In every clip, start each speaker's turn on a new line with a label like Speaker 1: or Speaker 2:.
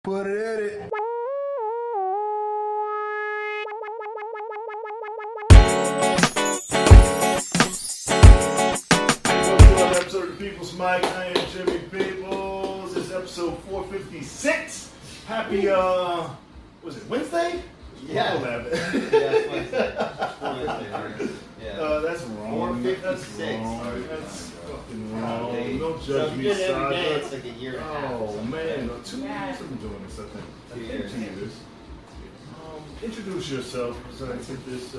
Speaker 1: Put it in it. Welcome to another episode of the People's Mic. I am Jimmy Peoples. This is episode 456. Happy, was it Wednesday?
Speaker 2: Yeah.
Speaker 1: Oh,
Speaker 2: It's Wednesday. Yeah.
Speaker 1: That's wrong.
Speaker 2: 456.
Speaker 1: That's fucking wrong. Don't
Speaker 2: So
Speaker 1: judge
Speaker 2: if
Speaker 1: me,
Speaker 2: you did it every day,
Speaker 1: Sadra.
Speaker 2: it's like a year and a half.
Speaker 1: Oh man, 2 years I've been doing this. I think
Speaker 2: 2
Speaker 1: 2
Speaker 2: years.
Speaker 1: years. Introduce yourself, because I think this.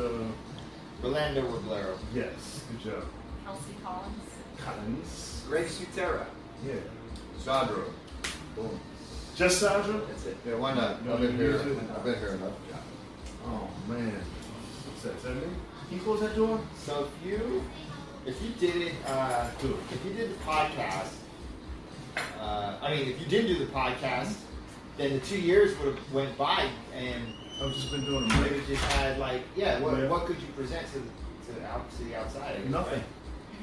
Speaker 2: Rolando Robleiro.
Speaker 1: Yes, good job.
Speaker 3: Elsie Collins.
Speaker 1: Collins.
Speaker 4: Great Sutera.
Speaker 1: Yeah.
Speaker 4: Sadra.
Speaker 1: Boom. Just Sadra?
Speaker 4: That's it.
Speaker 5: Yeah, why not?
Speaker 1: No,
Speaker 5: I've been here.
Speaker 1: use it.
Speaker 5: I've been here enough.
Speaker 1: Oh man. What's that? Is that me? Can you close that door?
Speaker 2: So if you did the podcast, if you did do the podcast, then the 2 years would have went by, and
Speaker 1: I've just been doing
Speaker 2: you would
Speaker 1: it.
Speaker 2: have just had what could you present to the outside? I guess,
Speaker 1: Nothing.
Speaker 2: right?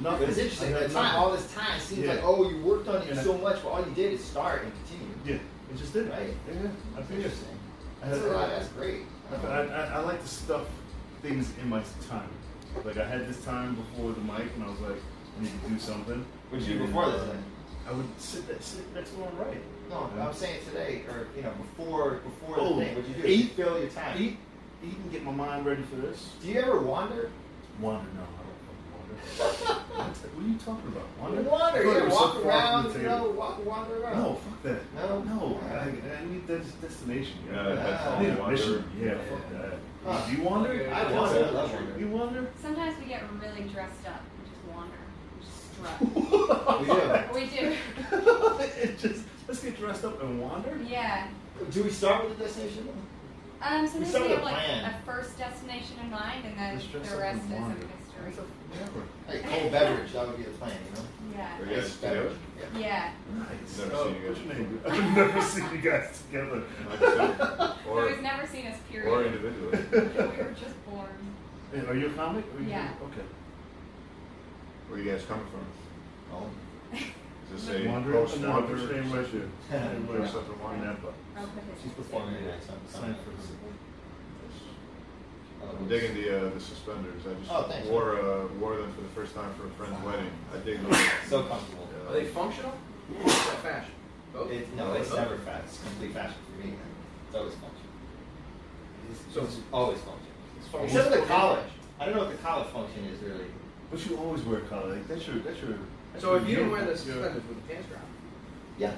Speaker 1: Nothing.
Speaker 2: But it's interesting.
Speaker 1: I
Speaker 2: The
Speaker 1: got
Speaker 2: time,
Speaker 1: nothing.
Speaker 2: all this time seems
Speaker 1: Yeah.
Speaker 2: like, oh, you worked on it
Speaker 1: And
Speaker 2: so much, but all you did is start and continue.
Speaker 1: Yeah, it just did it.
Speaker 2: Right.
Speaker 1: Yeah, I think
Speaker 2: Interesting.
Speaker 1: I
Speaker 2: That's
Speaker 1: had-
Speaker 2: a lot. That's great.
Speaker 1: I like to stuff things in my time. Like I had this time before the mic, and I was like, I need to do something.
Speaker 2: What'd you do
Speaker 1: And,
Speaker 2: before this then?
Speaker 1: I would sit next to one and write.
Speaker 2: No, I'm saying today, or before
Speaker 1: Oh,
Speaker 2: the thing. What'd you do?
Speaker 1: eat.
Speaker 2: Fill your time.
Speaker 1: Eat and get my mind ready for this.
Speaker 2: Do you ever wander?
Speaker 1: Wander, no, I don't fucking wander. What are you talking about? Wander?
Speaker 2: You wander,
Speaker 1: I thought it
Speaker 2: yeah,
Speaker 1: was
Speaker 2: walk
Speaker 1: so far from
Speaker 2: around,
Speaker 1: the table.
Speaker 2: wander around.
Speaker 1: No, fuck that.
Speaker 2: No?
Speaker 1: I need that destination.
Speaker 4: Yeah,
Speaker 1: I need a
Speaker 4: wander.
Speaker 1: mission. Yeah, fuck that.
Speaker 2: Huh.
Speaker 1: Do you wander?
Speaker 2: I wander. I love wandering.
Speaker 1: You wander?
Speaker 3: Sometimes we get really dressed up and just wander. We just strut.
Speaker 2: We do.
Speaker 3: We do.
Speaker 1: Let's get dressed up and wander.
Speaker 3: Yeah.
Speaker 2: Do we start with the destination?
Speaker 3: Sometimes
Speaker 2: start
Speaker 3: we
Speaker 2: with
Speaker 3: have
Speaker 2: a
Speaker 3: like
Speaker 2: plan.
Speaker 3: a first destination in mind, and then
Speaker 1: Let's dress
Speaker 3: the
Speaker 1: up
Speaker 3: rest
Speaker 1: and
Speaker 3: is a
Speaker 1: wander.
Speaker 3: mystery.
Speaker 1: Never.
Speaker 2: Like cold beverage, that would be the plan,
Speaker 3: Yeah.
Speaker 4: Are you guys together?
Speaker 3: Yeah.
Speaker 1: Nice.
Speaker 4: Never
Speaker 1: Oh,
Speaker 4: seen you guys
Speaker 1: what's your name? I've never seen you guys together.
Speaker 4: Or
Speaker 3: We've never seen us, period.
Speaker 4: or individually.
Speaker 3: We were just born.
Speaker 1: Hey, are you a comic?
Speaker 3: Yeah.
Speaker 1: Okay.
Speaker 4: Where are you guys coming from?
Speaker 2: Oh.
Speaker 4: Is this a
Speaker 1: Wander.
Speaker 4: post
Speaker 1: No,
Speaker 4: wander?
Speaker 1: just name right here.
Speaker 4: Or something
Speaker 1: Line
Speaker 4: wander?
Speaker 1: that up.
Speaker 3: I'll put his
Speaker 2: She's performing tonight, so
Speaker 1: Sign for this.
Speaker 4: I'm digging the suspenders. I just
Speaker 2: Oh, thanks.
Speaker 4: wore them for the first time for a friend's wedding. I dig them.
Speaker 2: So comfortable.
Speaker 4: Yeah.
Speaker 6: Are they functional? Or is that fashion? Both?
Speaker 2: It's never fast. It's complete fashion for me. It's always function.
Speaker 6: So
Speaker 2: It's always function.
Speaker 6: it's functional.
Speaker 2: Except for the college. I don't know what the college function is really.
Speaker 1: But you always wear collar. Like that's your.
Speaker 6: So if you didn't wear the
Speaker 1: your-
Speaker 6: suspenders with the pants down,
Speaker 2: Yeah.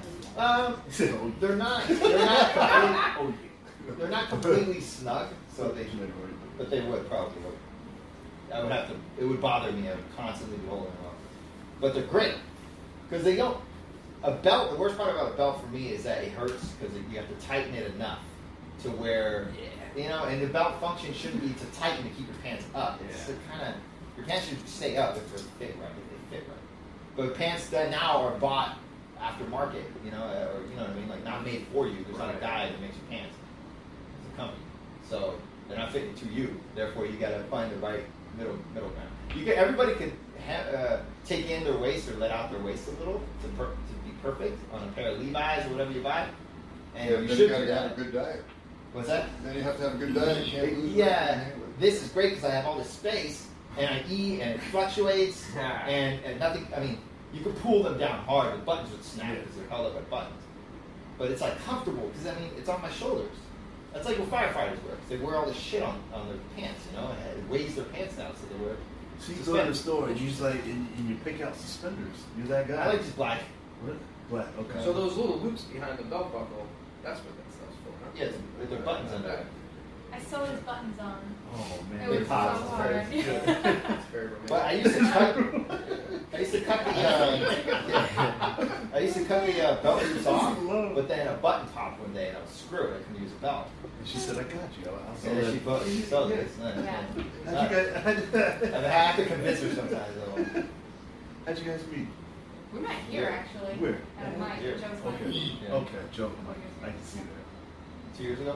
Speaker 1: He said, "Oh,
Speaker 2: They're not
Speaker 1: oh,
Speaker 2: they're not completely snug, so they
Speaker 1: yeah."
Speaker 2: but they would probably look. I would have to. It would bother me. I would constantly be holding them up. But they're great because they don't. A belt. The worst part about a belt for me is that it hurts because you have to tighten it enough to where And the belt function shouldn't be to tighten to keep your pants up. It's to kind of your pants should stay up if they fit right. If they fit right. But pants that now are bought aftermarket, or you know what I mean, like not made for you. There's not a guy that makes your pants. It's a company, so they're not fitting to you. Therefore, you got to find the right middle ground. Everybody can take in their waist or let out their waist a little to be perfect on a pair of Levi's or whatever you buy. And
Speaker 5: Yeah,
Speaker 2: you
Speaker 5: then
Speaker 2: should
Speaker 5: you
Speaker 2: do
Speaker 5: gotta have
Speaker 2: that.
Speaker 5: a good diet.
Speaker 2: What's that?
Speaker 5: Then you have to have a good diet. You can't lose weight.
Speaker 2: Yeah, this is great because I have all this space and I eat and it fluctuates and nothing. I mean, you could pull them down hard. The buttons would snap because they're held up by buttons. But it's like comfortable because it's on my shoulders. That's like what firefighters wear. 'Cause they wear all this shit on their pants, and it weighs their pants down, so they wear.
Speaker 1: So you go to the store and you just like and you pick out suspenders. You're that guy.
Speaker 2: I like just black.
Speaker 1: What? Black. Okay.
Speaker 6: so those little loops behind the belt buckle, that's what that stuff's for, huh?
Speaker 2: Yeah, with their buttons under it.
Speaker 3: I sewed his buttons on.
Speaker 1: Oh
Speaker 3: It
Speaker 1: man.
Speaker 3: was
Speaker 2: They
Speaker 3: so
Speaker 2: pop.
Speaker 3: hard.
Speaker 6: It's very romantic.
Speaker 2: But I used to cut the belt loops off, but then a button popped one day and I was screwed. I couldn't use a belt.
Speaker 1: And she said, "I got you. I'll sell
Speaker 2: And then
Speaker 1: that."
Speaker 2: she put sewed it.
Speaker 3: Yeah.
Speaker 1: How'd you
Speaker 2: I have to convince her sometimes though.
Speaker 1: How'd you guys meet?
Speaker 3: We met here actually.
Speaker 1: Where?
Speaker 3: At a mic.
Speaker 2: Here.
Speaker 3: Joe's
Speaker 1: Okay.
Speaker 3: mic.
Speaker 2: Yeah.
Speaker 1: Okay. Joe. I can see that.
Speaker 2: 2 years ago?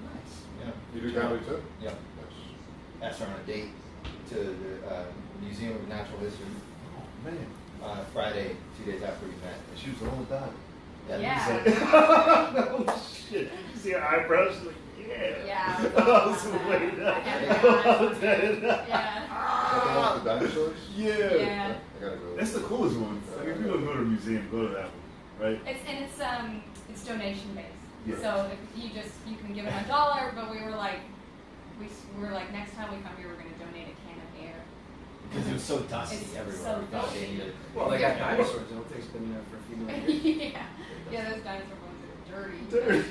Speaker 1: Nice.
Speaker 2: Yeah.
Speaker 4: You do comedy too?
Speaker 2: Yeah. Asked her on a date to the Museum of Natural History
Speaker 1: Oh man.
Speaker 2: Friday, 2 days after we met.
Speaker 1: She was all about it.
Speaker 3: Yeah.
Speaker 1: He's like, oh shit. You see her eyebrows? She's like, yeah.
Speaker 3: Yeah.
Speaker 1: I was waiting.
Speaker 3: Yeah.
Speaker 5: Like the dinosaurs?
Speaker 1: Yeah.
Speaker 3: Yeah.
Speaker 5: I gotta go.
Speaker 1: That's the coolest one. Like if you're gonna go to a museum, go to that one, right?
Speaker 3: It's donation based.
Speaker 1: Yeah.
Speaker 3: So if you can give them $1, but we were like next time we come here we're gonna donate a can of air.
Speaker 2: Because it was so dusty
Speaker 3: It's
Speaker 2: everywhere.
Speaker 3: so
Speaker 2: We thought
Speaker 3: dusty.
Speaker 2: they needed-
Speaker 6: Well, they got dinosaurs. I don't think it's been there for a few million years.
Speaker 3: Yeah, those dinosaur bones are dirty.
Speaker 1: Dirty.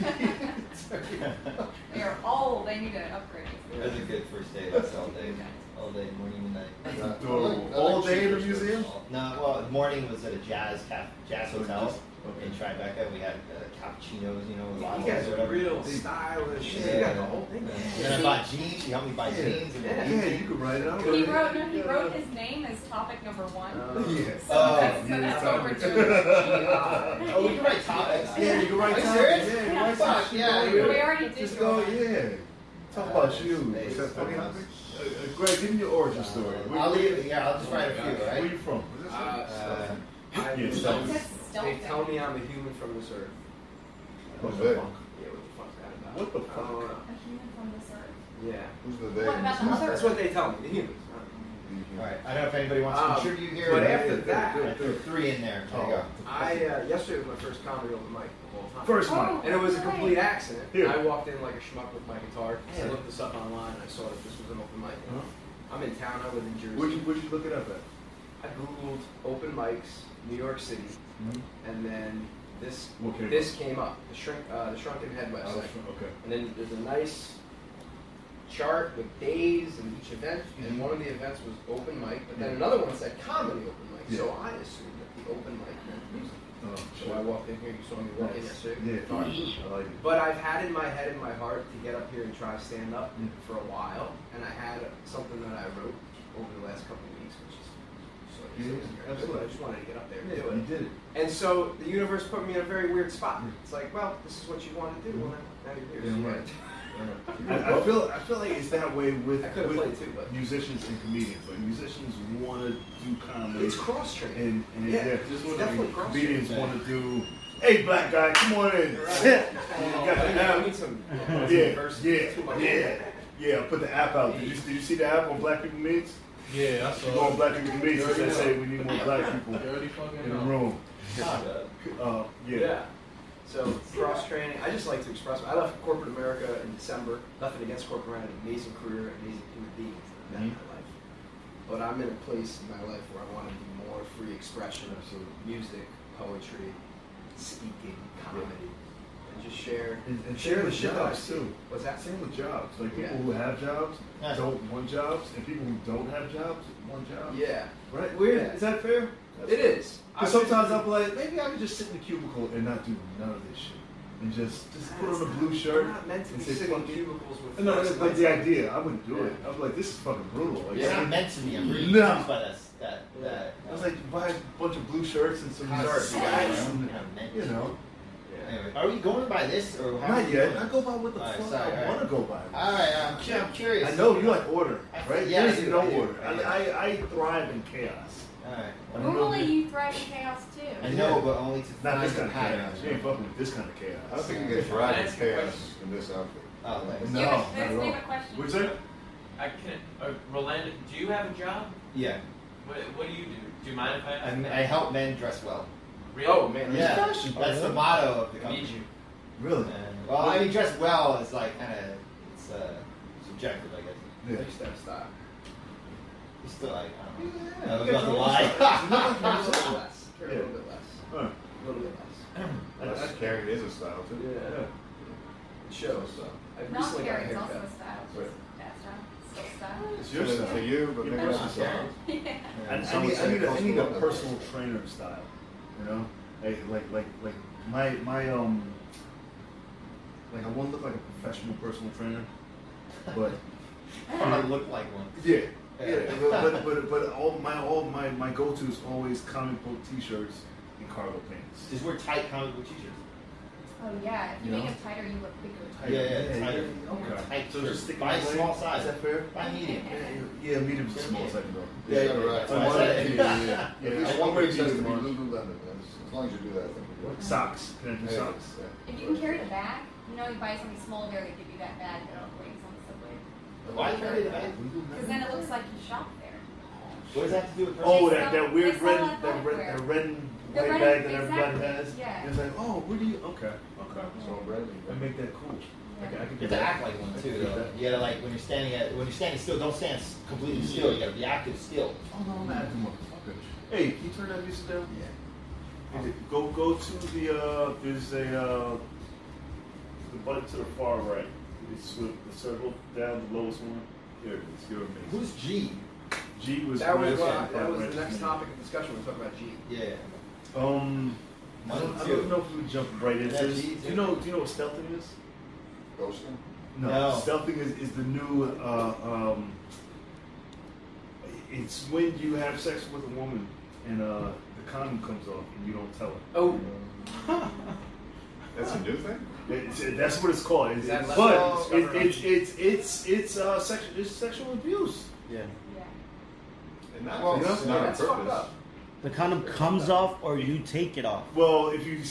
Speaker 3: They're old. They need to upgrade.
Speaker 2: It was a good first day. That's all day, morning and night.
Speaker 5: Yeah.
Speaker 1: Adorable.
Speaker 5: I like
Speaker 1: All day in the
Speaker 5: cheapers.
Speaker 1: museum?
Speaker 2: No, well, the morning was at a jazz hotel
Speaker 1: Okay.
Speaker 2: in Tribeca. We had cappuccinos, you know,
Speaker 6: You
Speaker 2: lattes
Speaker 6: guys
Speaker 2: or
Speaker 6: are
Speaker 2: whatever.
Speaker 6: real stylish.
Speaker 2: Yeah.
Speaker 6: You got the whole thing.
Speaker 2: And then I bought jeans. She helped me buy
Speaker 1: Yeah.
Speaker 2: jeans. And
Speaker 6: Yeah.
Speaker 1: Yeah, you could write it out.
Speaker 3: He wrote his name as topic number 1.
Speaker 1: Yes.
Speaker 3: So
Speaker 2: Oh,
Speaker 3: that's what we're doing.
Speaker 2: Oh, we can write topics.
Speaker 1: Yeah, you can write
Speaker 2: Are you
Speaker 1: topics.
Speaker 2: serious?
Speaker 1: Yeah, you
Speaker 3: Yeah.
Speaker 1: write
Speaker 2: Fuck,
Speaker 1: topics.
Speaker 2: yeah.
Speaker 3: We already did.
Speaker 1: Just
Speaker 3: your
Speaker 1: go,
Speaker 3: one.
Speaker 1: yeah. Talk about you.
Speaker 2: Is that
Speaker 1: funny
Speaker 2: funny?
Speaker 1: topics? Greg, give me your origin story.
Speaker 2: I'll leave. Yeah, I'll just write a few,
Speaker 1: Where are
Speaker 2: right?
Speaker 1: you from?
Speaker 6: I
Speaker 1: Yeah,
Speaker 6: was-
Speaker 1: stealth.
Speaker 3: That's stealth
Speaker 6: They
Speaker 3: thing.
Speaker 6: tell me I'm a human from this earth.
Speaker 1: What
Speaker 5: the
Speaker 1: the
Speaker 5: fuck?
Speaker 1: fuck?
Speaker 6: Yeah, what the fuck's that about?
Speaker 1: What the
Speaker 6: I
Speaker 1: fuck?
Speaker 6: don't know.
Speaker 3: A human from this earth.
Speaker 6: Yeah.
Speaker 5: Who's the
Speaker 3: What
Speaker 5: they?
Speaker 3: about the other?
Speaker 6: That's what they tell me, the humans.
Speaker 2: All right. I don't know if anybody wants to contribute here.
Speaker 6: But
Speaker 2: or-
Speaker 6: after that,
Speaker 2: I threw 3 in there. There you go.
Speaker 6: yesterday was my first comedy open mic the whole time.
Speaker 1: First one.
Speaker 3: Oh.
Speaker 6: And it was a complete accident.
Speaker 1: Here.
Speaker 6: I walked in like a schmuck with my guitar.
Speaker 1: Yeah.
Speaker 6: I looked this up online and I saw that this was an open mic.
Speaker 1: Uh-huh.
Speaker 6: I'm in town. I live in Jersey.
Speaker 1: Where'd you look it up at?
Speaker 6: I googled open mics, New York City, and then this
Speaker 1: What came
Speaker 6: this came up. The Shrunken Head website.
Speaker 1: Okay.
Speaker 6: And then there's a nice chart with days and each event, and one of the events was open mic, but then another one said comedy open mic. So
Speaker 1: Yeah.
Speaker 6: I assumed that the open mic meant music.
Speaker 1: Oh,
Speaker 6: So I walked in here, you saw me walk in yesterday.
Speaker 1: Yeah, I like it.
Speaker 6: But I've had in my head and my heart to get up here and try stand up
Speaker 1: Yeah.
Speaker 6: for a while, and I had something that I wrote over the last couple of weeks, which is so
Speaker 1: Yeah,
Speaker 6: I
Speaker 1: absolutely.
Speaker 6: just wanted to get up there and
Speaker 1: Yeah,
Speaker 6: do
Speaker 1: you
Speaker 6: it.
Speaker 1: did it.
Speaker 6: And so the universe put me in a very weird spot. It's like, well, this is what you want to do. Well, now you're here.
Speaker 1: Yeah,
Speaker 6: so
Speaker 1: right.
Speaker 6: you
Speaker 1: I feel like it's that way with,
Speaker 6: I could've
Speaker 1: with
Speaker 6: played too, but-
Speaker 1: musicians and comedians. Like musicians want to do comedy,
Speaker 6: It's cross training.
Speaker 1: and
Speaker 6: Yeah,
Speaker 1: just
Speaker 6: it's
Speaker 1: what
Speaker 6: definitely cross
Speaker 1: comedians
Speaker 2: training.
Speaker 1: want to do. Hey, black guy, come on in.
Speaker 6: Right.
Speaker 1: You
Speaker 6: Oh,
Speaker 1: got the
Speaker 6: I
Speaker 1: app.
Speaker 6: need some
Speaker 1: Yeah,
Speaker 6: verses.
Speaker 1: yeah,
Speaker 6: Too much.
Speaker 1: yeah. Put the app out. Did you see the app on Black People Meets?
Speaker 7: Yeah, I
Speaker 1: You go on
Speaker 7: saw
Speaker 1: Black People Meets and
Speaker 7: Dirty
Speaker 1: say we need more black people
Speaker 7: Dirty fucking
Speaker 1: in the
Speaker 7: hell.
Speaker 1: room.
Speaker 2: Ah,
Speaker 1: Yeah.
Speaker 6: So cross training. I just like to express. I left corporate America in December. Nothing against corporate. I had an amazing career, amazing human beings that I've met in my life. But I'm in a place in my life where I want to do more free expression of music, poetry, speaking, comedy, and just share.
Speaker 1: And
Speaker 6: share
Speaker 1: same
Speaker 6: the
Speaker 1: with
Speaker 6: shit that I
Speaker 1: jobs
Speaker 6: see.
Speaker 1: too.
Speaker 6: What's that?
Speaker 1: Same with jobs. Like people
Speaker 6: Yeah.
Speaker 1: who have jobs
Speaker 2: Yeah.
Speaker 1: don't want jobs, and people who don't have jobs want jobs.
Speaker 6: Yeah,
Speaker 1: Right? Weird.
Speaker 6: Yeah.
Speaker 1: Is that fair?
Speaker 6: it is.
Speaker 1: Because sometimes I'm like, maybe I could just sit in the cubicle and not do none of this shit, and just put on a blue shirt.
Speaker 6: I'm not meant to
Speaker 1: and
Speaker 6: be
Speaker 1: say,
Speaker 6: sitting in
Speaker 1: "Fuck it."
Speaker 6: cubicles with.
Speaker 1: No,
Speaker 6: folks
Speaker 1: that's like
Speaker 6: that-
Speaker 1: the idea. I wouldn't do it.
Speaker 6: Yeah.
Speaker 1: I was like, this is fucking brutal. Like,
Speaker 2: It's not meant to be. I'm really
Speaker 1: No.
Speaker 2: confused by that.
Speaker 1: I was like, buy a bunch of blue shirts and some
Speaker 2: Converse,
Speaker 1: sweats,
Speaker 2: yeah.
Speaker 1: and, you know.
Speaker 6: Yeah.
Speaker 2: Anyway, are we going by this or how?
Speaker 1: Not yet. I go by what the
Speaker 2: Alright,
Speaker 1: fuck
Speaker 2: sorry,
Speaker 1: I
Speaker 2: alright.
Speaker 1: want to go by.
Speaker 2: All right, I'm curious.
Speaker 1: I know you like order, right?
Speaker 2: Yeah, I
Speaker 1: There's
Speaker 2: do,
Speaker 1: no
Speaker 2: I do.
Speaker 1: order. I thrive in chaos.
Speaker 2: All right.
Speaker 1: I don't know
Speaker 3: Normally
Speaker 1: if
Speaker 3: you thrive in chaos too.
Speaker 2: I know, but only to
Speaker 1: Not this
Speaker 2: find
Speaker 1: kind of
Speaker 2: the
Speaker 1: chaos.
Speaker 2: pattern.
Speaker 1: You ain't fucking with this kind of chaos.
Speaker 5: I don't think you get drive in chaos in this outfit.
Speaker 2: Oh, thanks.
Speaker 1: No,
Speaker 3: You
Speaker 1: not
Speaker 3: have
Speaker 1: at
Speaker 3: a,
Speaker 1: all.
Speaker 3: leave a question.
Speaker 1: What'd you say?
Speaker 7: I can. Rolando, do you have a job?
Speaker 2: Yeah,
Speaker 7: What do you do? Do you mind if I ask?
Speaker 2: I help men dress well.
Speaker 7: Really?
Speaker 6: Oh man,
Speaker 2: Yeah,
Speaker 1: fashion,
Speaker 2: that's the
Speaker 1: really?
Speaker 2: motto of the
Speaker 7: I
Speaker 2: company.
Speaker 7: need you.
Speaker 1: Really?
Speaker 2: Well, I mean, dress well is like kind of it's subjective, I guess.
Speaker 6: I used to have style.
Speaker 2: You still like I don't know.
Speaker 1: Yeah,
Speaker 2: I was
Speaker 1: you
Speaker 2: about to
Speaker 1: got
Speaker 2: lie.
Speaker 6: A little less. A
Speaker 1: Yeah.
Speaker 6: little bit less.
Speaker 1: Huh.
Speaker 6: A little bit less.
Speaker 5: That's carrying is a style too.
Speaker 6: Yeah. It shows. I
Speaker 3: Not
Speaker 6: recently got a
Speaker 3: Karen, it's also
Speaker 6: haircut.
Speaker 3: a style.
Speaker 5: Right.
Speaker 3: That style. Still style.
Speaker 1: It's your
Speaker 5: Similar
Speaker 1: style.
Speaker 5: to you, but
Speaker 1: Your
Speaker 5: maybe it's
Speaker 1: personal
Speaker 5: the
Speaker 1: style.
Speaker 5: style.
Speaker 3: Yeah.
Speaker 1: I
Speaker 5: Some would say it
Speaker 1: need
Speaker 5: costs
Speaker 1: a
Speaker 5: more than
Speaker 1: personal
Speaker 5: that.
Speaker 1: trainer style. You know, like my like I want to look like a professional personal trainer, but
Speaker 2: I look like one.
Speaker 1: yeah, but all my go-to is always comic book T-shirts and cargo pants.
Speaker 2: Just wear tight comic book t-shirts.
Speaker 3: Oh yeah, if you
Speaker 1: You
Speaker 3: make
Speaker 1: know?
Speaker 3: it tighter, you look bigger.
Speaker 2: Yeah, tighter.
Speaker 1: Okay.
Speaker 2: Tight
Speaker 1: So
Speaker 2: shirt.
Speaker 1: just stick
Speaker 2: Buy
Speaker 1: in the
Speaker 2: small
Speaker 1: lane.
Speaker 2: size.
Speaker 1: Is that fair?
Speaker 2: Buy medium.
Speaker 1: Yeah, medium's the smallest I can go.
Speaker 5: Yeah, right.
Speaker 2: That's what I
Speaker 1: I want
Speaker 2: said.
Speaker 1: it to be, yeah.
Speaker 5: At least
Speaker 1: I
Speaker 5: one
Speaker 1: want
Speaker 5: week
Speaker 1: it to
Speaker 5: says
Speaker 1: be
Speaker 5: to be
Speaker 1: more.
Speaker 5: Lululemon. As long as you do that, I think we're
Speaker 1: Socks. Connecting socks.
Speaker 3: If you can carry the bag, you know, you buy something small there, they give you that bag that weighs on the subway.
Speaker 2: Why carry the bag?
Speaker 3: Because then it looks like you shop there.
Speaker 2: What does that have to do with
Speaker 1: Oh,
Speaker 2: personal?
Speaker 1: that weird
Speaker 3: they sell
Speaker 1: red,
Speaker 3: athletic
Speaker 1: that
Speaker 3: wear.
Speaker 1: red and
Speaker 3: The
Speaker 1: white
Speaker 3: red-
Speaker 1: bag that everybody
Speaker 3: exactly,
Speaker 1: has.
Speaker 3: yeah.
Speaker 1: It's like, oh, where do you? Okay.
Speaker 5: So branding.
Speaker 1: I make that cool.
Speaker 3: Yeah.
Speaker 1: I can
Speaker 2: You
Speaker 1: do
Speaker 2: have to
Speaker 1: that.
Speaker 2: act like one too, though. You gotta like when you're standing still. Don't stand completely still. You gotta be active still.
Speaker 1: Oh no, I'm acting motherfucker. Hey, can you turn that music down?
Speaker 6: Yeah.
Speaker 1: Go to the there's a the button to the far right. It's with the circle down, the lowest one. There it is. You're amazing.
Speaker 2: Who's G?
Speaker 1: G was
Speaker 6: That was
Speaker 1: Chris,
Speaker 6: that was
Speaker 1: Rich.
Speaker 6: the next topic of discussion. We're talking about G.
Speaker 2: Yeah.
Speaker 1: I
Speaker 2: One,
Speaker 1: don't
Speaker 2: two.
Speaker 1: know if we would jump right into
Speaker 2: Yeah,
Speaker 1: this.
Speaker 2: G,
Speaker 1: Do you know what stealthing is?
Speaker 5: Ghosting?
Speaker 2: No.
Speaker 1: Stealthing is the new it's when you have sex with a woman and the condom comes off and you don't tell her.
Speaker 6: Oh,
Speaker 5: That's a new thing?
Speaker 1: That's what it's called.
Speaker 6: Is that
Speaker 1: But it's sexual abuse.
Speaker 8: Yeah.
Speaker 3: Yeah.
Speaker 5: And not,
Speaker 2: Well,
Speaker 5: it's not on
Speaker 6: that's fucked
Speaker 5: purpose.
Speaker 6: up.
Speaker 8: The condom comes off or you take it off.
Speaker 1: Well, if you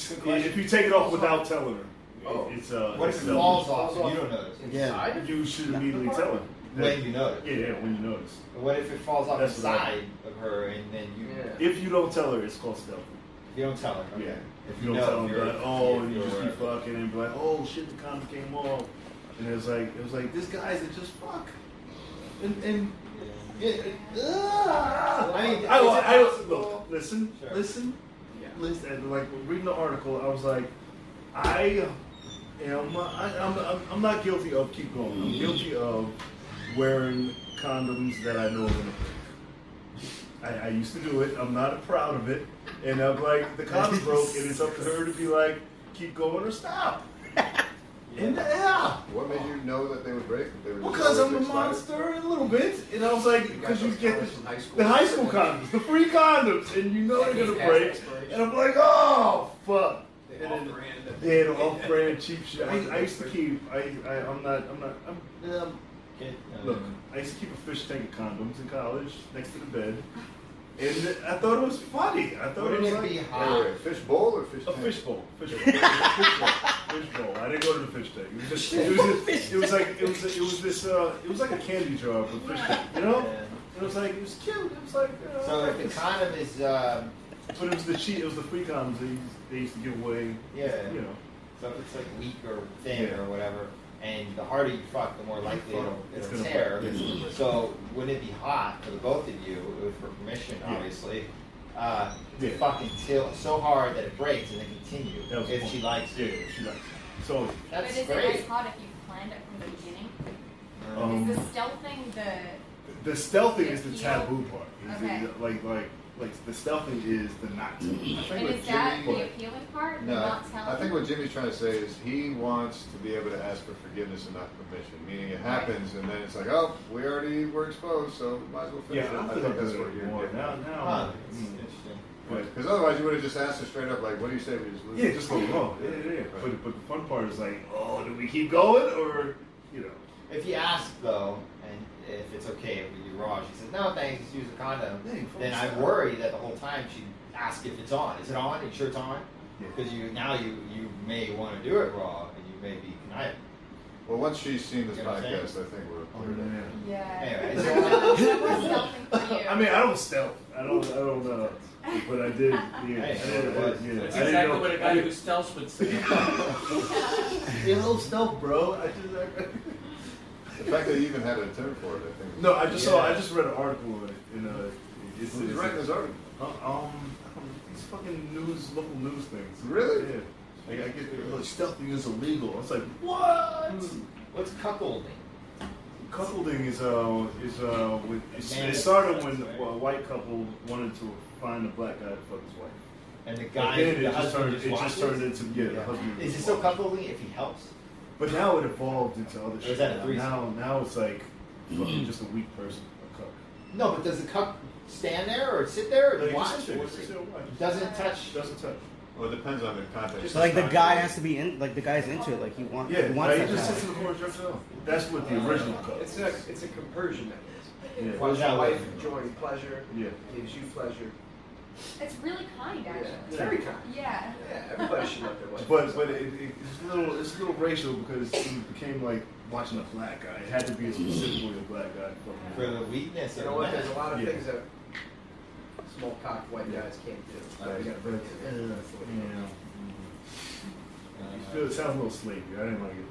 Speaker 1: take it off without telling her,
Speaker 6: Oh.
Speaker 1: it's
Speaker 2: What
Speaker 1: it's
Speaker 2: if it falls off and you don't notice?
Speaker 8: Yeah.
Speaker 6: Inside?
Speaker 1: You should immediately tell her.
Speaker 2: When you notice.
Speaker 1: Yeah, when you notice.
Speaker 2: But what if it falls off
Speaker 1: That's
Speaker 2: the
Speaker 1: what I-
Speaker 2: side of her and then you?
Speaker 6: Yeah.
Speaker 1: If you don't tell her, it's called stealthing.
Speaker 2: You don't tell her. Okay.
Speaker 1: Yeah.
Speaker 2: If
Speaker 1: You don't tell them,
Speaker 2: you're-
Speaker 1: like, oh,
Speaker 2: if
Speaker 1: and you
Speaker 2: you're
Speaker 1: just keep
Speaker 2: aware.
Speaker 1: fucking and be like, oh shit, the condom came off, and it was like this guy's that just fuck, and
Speaker 2: I mean,
Speaker 1: I
Speaker 2: is it
Speaker 1: look, listen,
Speaker 2: Sure.
Speaker 1: listen,
Speaker 6: Yeah.
Speaker 1: listen, and like reading the article, I was like, I'm not guilty of keep going. I'm guilty of wearing condoms that I know are gonna break. I used to do it. I'm not proud of it. And I'm like, the condom broke, and it's up to her to be like, keep going or stop. And
Speaker 5: What made you know that they would break? That they were just
Speaker 1: because I'm a
Speaker 5: always excited?
Speaker 1: monster a little bit. And I was like,
Speaker 6: You got
Speaker 1: because you
Speaker 6: those
Speaker 1: get
Speaker 6: condoms from high school.
Speaker 1: the high school condoms, the free condoms, and you know they're gonna
Speaker 6: Past
Speaker 1: break.
Speaker 6: expiration.
Speaker 1: And I'm like, oh fuck.
Speaker 6: They
Speaker 1: And then-
Speaker 6: off-brand.
Speaker 1: Yeah, the off-brand cheap shit. I used to keep. Look, I used to keep a fish tank of condoms in college next to the bed, and I thought it was funny. I thought it
Speaker 2: Wouldn't
Speaker 1: was
Speaker 2: it
Speaker 1: like
Speaker 2: be
Speaker 5: Wait,
Speaker 2: hot?
Speaker 5: wait, fish bowl or fish
Speaker 1: a
Speaker 5: tank?
Speaker 1: fishbowl. Fishbowl. I didn't go to the fish tank. It was just. It was like a candy jar for fish tank. You know? It was like it was cute. It was like.
Speaker 2: So if the condom is,
Speaker 1: But it was the cheap. It was the free condoms they used to give away.
Speaker 2: yeah.
Speaker 1: You know.
Speaker 2: So if it's like weak or thin
Speaker 1: Yeah.
Speaker 2: or whatever, and the harder you fuck, the more likely
Speaker 1: It's
Speaker 2: it'll
Speaker 1: gonna
Speaker 2: tear.
Speaker 1: break. Yeah.
Speaker 2: So wouldn't it be hot for the both of you, for permission,
Speaker 1: Yeah.
Speaker 2: obviously,
Speaker 1: Yeah.
Speaker 2: to fucking till so hard that it breaks and then continue
Speaker 1: That was
Speaker 2: if
Speaker 1: fun.
Speaker 2: she likes
Speaker 1: Yeah,
Speaker 2: it?
Speaker 1: she likes it. So.
Speaker 3: But
Speaker 2: That's
Speaker 3: is it
Speaker 2: great.
Speaker 3: as hot if you planned it from the beginning?
Speaker 1: Um,
Speaker 3: Is the stealthing
Speaker 1: The stealthing is the
Speaker 3: appeal?
Speaker 1: taboo part. Is
Speaker 3: Okay.
Speaker 1: Like the stealthing is the not to.
Speaker 5: I think
Speaker 3: And
Speaker 5: what
Speaker 3: is that
Speaker 5: Jimmy,
Speaker 3: the appealing part?
Speaker 5: no,
Speaker 3: Not telling?
Speaker 5: I think what Jimmy's trying to say is he wants to be able to ask for forgiveness and not permission. Meaning it happens and then it's like, oh, we already were exposed, so we might as well finish
Speaker 1: Yeah,
Speaker 5: it.
Speaker 1: I
Speaker 5: I
Speaker 1: think
Speaker 5: think that's
Speaker 1: that's
Speaker 5: what you're
Speaker 1: more
Speaker 5: getting
Speaker 1: now.
Speaker 5: at.
Speaker 1: Now,
Speaker 2: Huh,
Speaker 1: mm.
Speaker 2: that's interesting.
Speaker 5: Because otherwise you would have just asked her straight up, like, what do you say we just lose?
Speaker 1: Yeah, just go wrong. Yeah. But the fun part is like, oh, do we keep going or you know?
Speaker 2: If you ask though, and if it's okay if we do raw, she says no thanks, just use a condom.
Speaker 1: Yeah,
Speaker 2: Then I
Speaker 1: fuck
Speaker 2: worry that the whole time she'd ask if it's on. Is it on? Are you sure it's on?
Speaker 1: Yeah.
Speaker 2: Because you may want to do it raw, and you may be conniving.
Speaker 5: Well, once she's seen this
Speaker 2: You know what I'm saying?
Speaker 5: podcast, I think we're
Speaker 1: Oh,
Speaker 5: cleared up.
Speaker 1: yeah.
Speaker 3: Yeah.
Speaker 2: Anyway,
Speaker 3: So what's stealthing for you?
Speaker 1: I mean, I don't stealth. I don't but I did. Yeah,
Speaker 2: Hey,
Speaker 1: I did.
Speaker 2: what it was.
Speaker 1: Yeah.
Speaker 7: That's
Speaker 1: I didn't
Speaker 7: exactly
Speaker 1: know-
Speaker 7: what a guy who stealths would say.
Speaker 1: Yeah, a little stealth, bro.
Speaker 5: The fact that you even had a term for it, I think.
Speaker 1: No, I just read an article on it. It's
Speaker 5: Who's writing this article?
Speaker 1: these fucking local news things.
Speaker 5: Really?
Speaker 1: Yeah. Like I get like stealthing is illegal. I was like, what?
Speaker 2: What's cuckolding?
Speaker 1: Cuckolding it started when a white couple wanted to find a black guy to fuck his wife.
Speaker 2: And the
Speaker 1: But
Speaker 2: guy,
Speaker 1: then
Speaker 2: the
Speaker 1: it just
Speaker 2: husband
Speaker 1: turned
Speaker 2: just watches?
Speaker 1: into the husband.
Speaker 2: Is it still cuckolding if he helps?
Speaker 1: But now it evolved into other
Speaker 2: is
Speaker 1: shit.
Speaker 2: that a threesome?
Speaker 1: Now it's like fucking just a weak person, a cuck.
Speaker 2: No, but does the cuck stand there or sit there
Speaker 1: Like,
Speaker 2: and
Speaker 1: he
Speaker 2: watch?
Speaker 1: just sit there,
Speaker 2: Or
Speaker 1: just sit there and watch.
Speaker 2: doesn't touch?
Speaker 1: Doesn't touch.
Speaker 5: Well, it depends on the context.
Speaker 8: So like the guy has to be in, like the guy's into it, like he wants.
Speaker 1: Yeah,
Speaker 8: he wants
Speaker 1: he
Speaker 8: that
Speaker 1: just
Speaker 8: guy.
Speaker 1: sits in the corner and jerks off. That's what the original cuck.
Speaker 6: It's a compersion mechanism.
Speaker 1: Yeah.
Speaker 6: Once
Speaker 2: that
Speaker 6: your
Speaker 2: way?
Speaker 6: wife enjoying pleasure,
Speaker 1: Yeah.
Speaker 6: gives you pleasure,
Speaker 3: It's really kind,
Speaker 6: Yeah,
Speaker 3: actually.
Speaker 6: it's very kind.
Speaker 3: Yeah.
Speaker 6: Yeah, everybody should love their wife.
Speaker 1: But it's a little racial because it became like watching a black guy. It had to be specifically a black guy.
Speaker 2: For the weakness
Speaker 6: You
Speaker 2: of
Speaker 6: know what?
Speaker 2: men.
Speaker 6: There's a lot of
Speaker 1: Yeah.
Speaker 6: things that small cocked white guys can't do. So you gotta bring it in. That's the way it is.
Speaker 1: It sounds a little slavey. I didn't like it.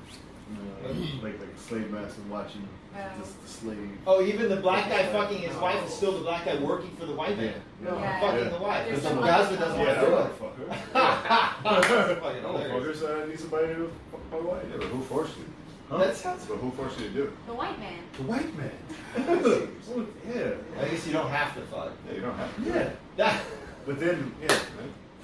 Speaker 1: Like a slave master watching the slave.
Speaker 2: Oh, even the black guy fucking his wife is still the black guy working for the white man.
Speaker 3: Yeah.
Speaker 2: Fucking the wife.
Speaker 3: There's
Speaker 2: Because the
Speaker 3: some
Speaker 2: husband
Speaker 3: other
Speaker 2: doesn't
Speaker 1: Yeah,
Speaker 2: want to
Speaker 1: I
Speaker 2: do
Speaker 1: don't
Speaker 2: it.
Speaker 1: fuck her.
Speaker 2: That's fucking
Speaker 1: I don't fuck
Speaker 2: hilarious.
Speaker 1: her, so I need somebody to fuck my wife.
Speaker 5: Yeah, but who forced you?
Speaker 2: That sounds
Speaker 5: But who forced you to do it?
Speaker 3: The white man.
Speaker 1: The white man. Yeah.
Speaker 2: I guess you don't have to fuck.
Speaker 5: Yeah, you don't have to.
Speaker 1: Yeah.
Speaker 2: That,
Speaker 1: But then, yeah,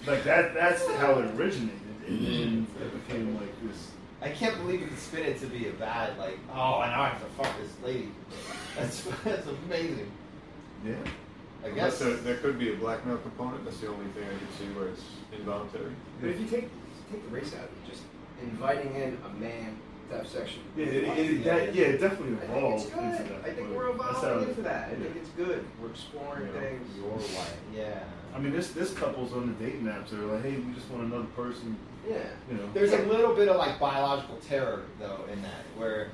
Speaker 1: like that's how it originated. And then it became like this.
Speaker 2: I can't believe you could spin it to be a bad, like, oh, and now I have to fuck this lady. That's amazing.
Speaker 1: Yeah.
Speaker 2: I
Speaker 5: Unless
Speaker 2: guess.
Speaker 5: there could be a blackmail component. That's the only thing I could see where it's involuntary.
Speaker 6: But if you take the race out of it, just inviting in a man to have sex with
Speaker 1: Yeah, it definitely
Speaker 6: I think
Speaker 1: evolved
Speaker 6: it's
Speaker 1: into
Speaker 6: good.
Speaker 1: that.
Speaker 6: I think
Speaker 1: but
Speaker 6: we're
Speaker 1: that's
Speaker 6: evolving
Speaker 1: how-
Speaker 6: into that. I
Speaker 1: yeah.
Speaker 6: think it's good. We're exploring
Speaker 1: Yeah.
Speaker 6: things.
Speaker 2: Your wife. Yeah.
Speaker 1: I mean, this couple's on the dating apps. They're like, hey, we just want another person.
Speaker 6: Yeah.
Speaker 1: You know.
Speaker 2: There's a little bit of like biological terror though in that, where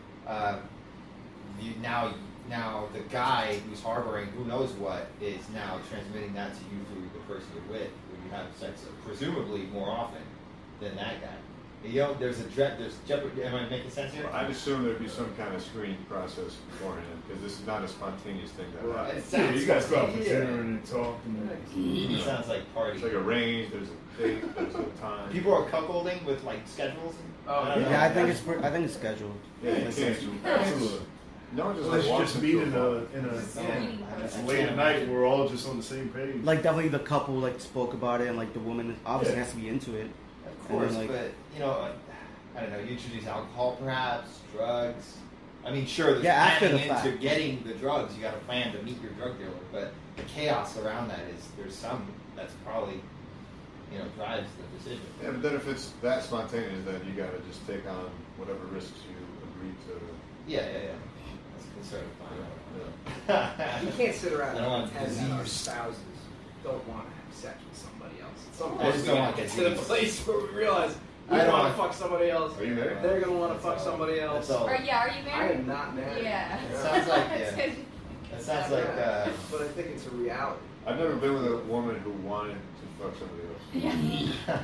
Speaker 2: you now the guy who's harboring who knows what is now transmitting that to you through the person you're with, who you have sex presumably more often than that guy. You know, there's jeopardy. Am I making sense here?
Speaker 5: Well, I'd assume there'd be some kind of screening process beforehand because this is not a spontaneous thing that
Speaker 6: Right.
Speaker 5: happens.
Speaker 2: It
Speaker 1: Yeah,
Speaker 2: sounds
Speaker 1: you guys go out for
Speaker 2: yeah.
Speaker 1: dinner and talk. And,
Speaker 2: It sounds like party.
Speaker 5: It's like arranged. There's a date. There's a time.
Speaker 2: People are cuckolding with like schedules.
Speaker 6: Oh,
Speaker 2: I don't know.
Speaker 8: Yeah, I think it's scheduled.
Speaker 5: Yeah, you
Speaker 8: Like,
Speaker 5: can't.
Speaker 1: absolutely.
Speaker 5: No one just
Speaker 1: Unless you
Speaker 5: walks
Speaker 1: just
Speaker 5: into
Speaker 1: meet
Speaker 5: a
Speaker 1: in
Speaker 5: bar.
Speaker 1: a
Speaker 3: It's
Speaker 1: late at night. We're all just on the same page.
Speaker 8: Like definitely the couple like spoke about it, and like the woman obviously
Speaker 1: Yeah.
Speaker 8: has to be into it.
Speaker 2: Of course,
Speaker 8: And then, like-
Speaker 2: but you know, I don't know. You introduce alcohol, perhaps drugs. I mean, sure, there's
Speaker 8: Yeah, after
Speaker 2: planning
Speaker 8: the
Speaker 2: into
Speaker 8: fact.
Speaker 2: getting the drugs. You got to plan to meet your drug dealer, but the chaos around that is there's some that's probably drives the decision.
Speaker 5: Yeah, but then if it's that spontaneous, then you got to just take on whatever risks you agreed to.
Speaker 2: Yeah. That's a concern of mine.
Speaker 6: You can't sit around
Speaker 2: I don't
Speaker 6: and
Speaker 2: want
Speaker 6: pretend that our
Speaker 2: disease.
Speaker 6: spouses don't want to have sex with somebody else. At some
Speaker 2: I
Speaker 6: point,
Speaker 2: just
Speaker 6: we
Speaker 2: don't
Speaker 6: gotta
Speaker 2: want
Speaker 6: get to the
Speaker 2: disease.
Speaker 6: place where we realize we
Speaker 2: I don't
Speaker 6: want
Speaker 2: want-
Speaker 6: to fuck somebody else.
Speaker 5: Are you married?
Speaker 6: They're gonna want to
Speaker 2: That's
Speaker 6: fuck
Speaker 2: all.
Speaker 6: somebody else.
Speaker 2: That's all.
Speaker 3: Are you
Speaker 6: I
Speaker 3: married?
Speaker 6: am not married.
Speaker 3: Yeah.
Speaker 2: It sounds like
Speaker 3: That's
Speaker 2: yeah.
Speaker 3: good.
Speaker 2: That sounds like
Speaker 6: But I think it's a reality.
Speaker 5: I've never been with a woman who wanted to fuck somebody else.
Speaker 3: Yeah.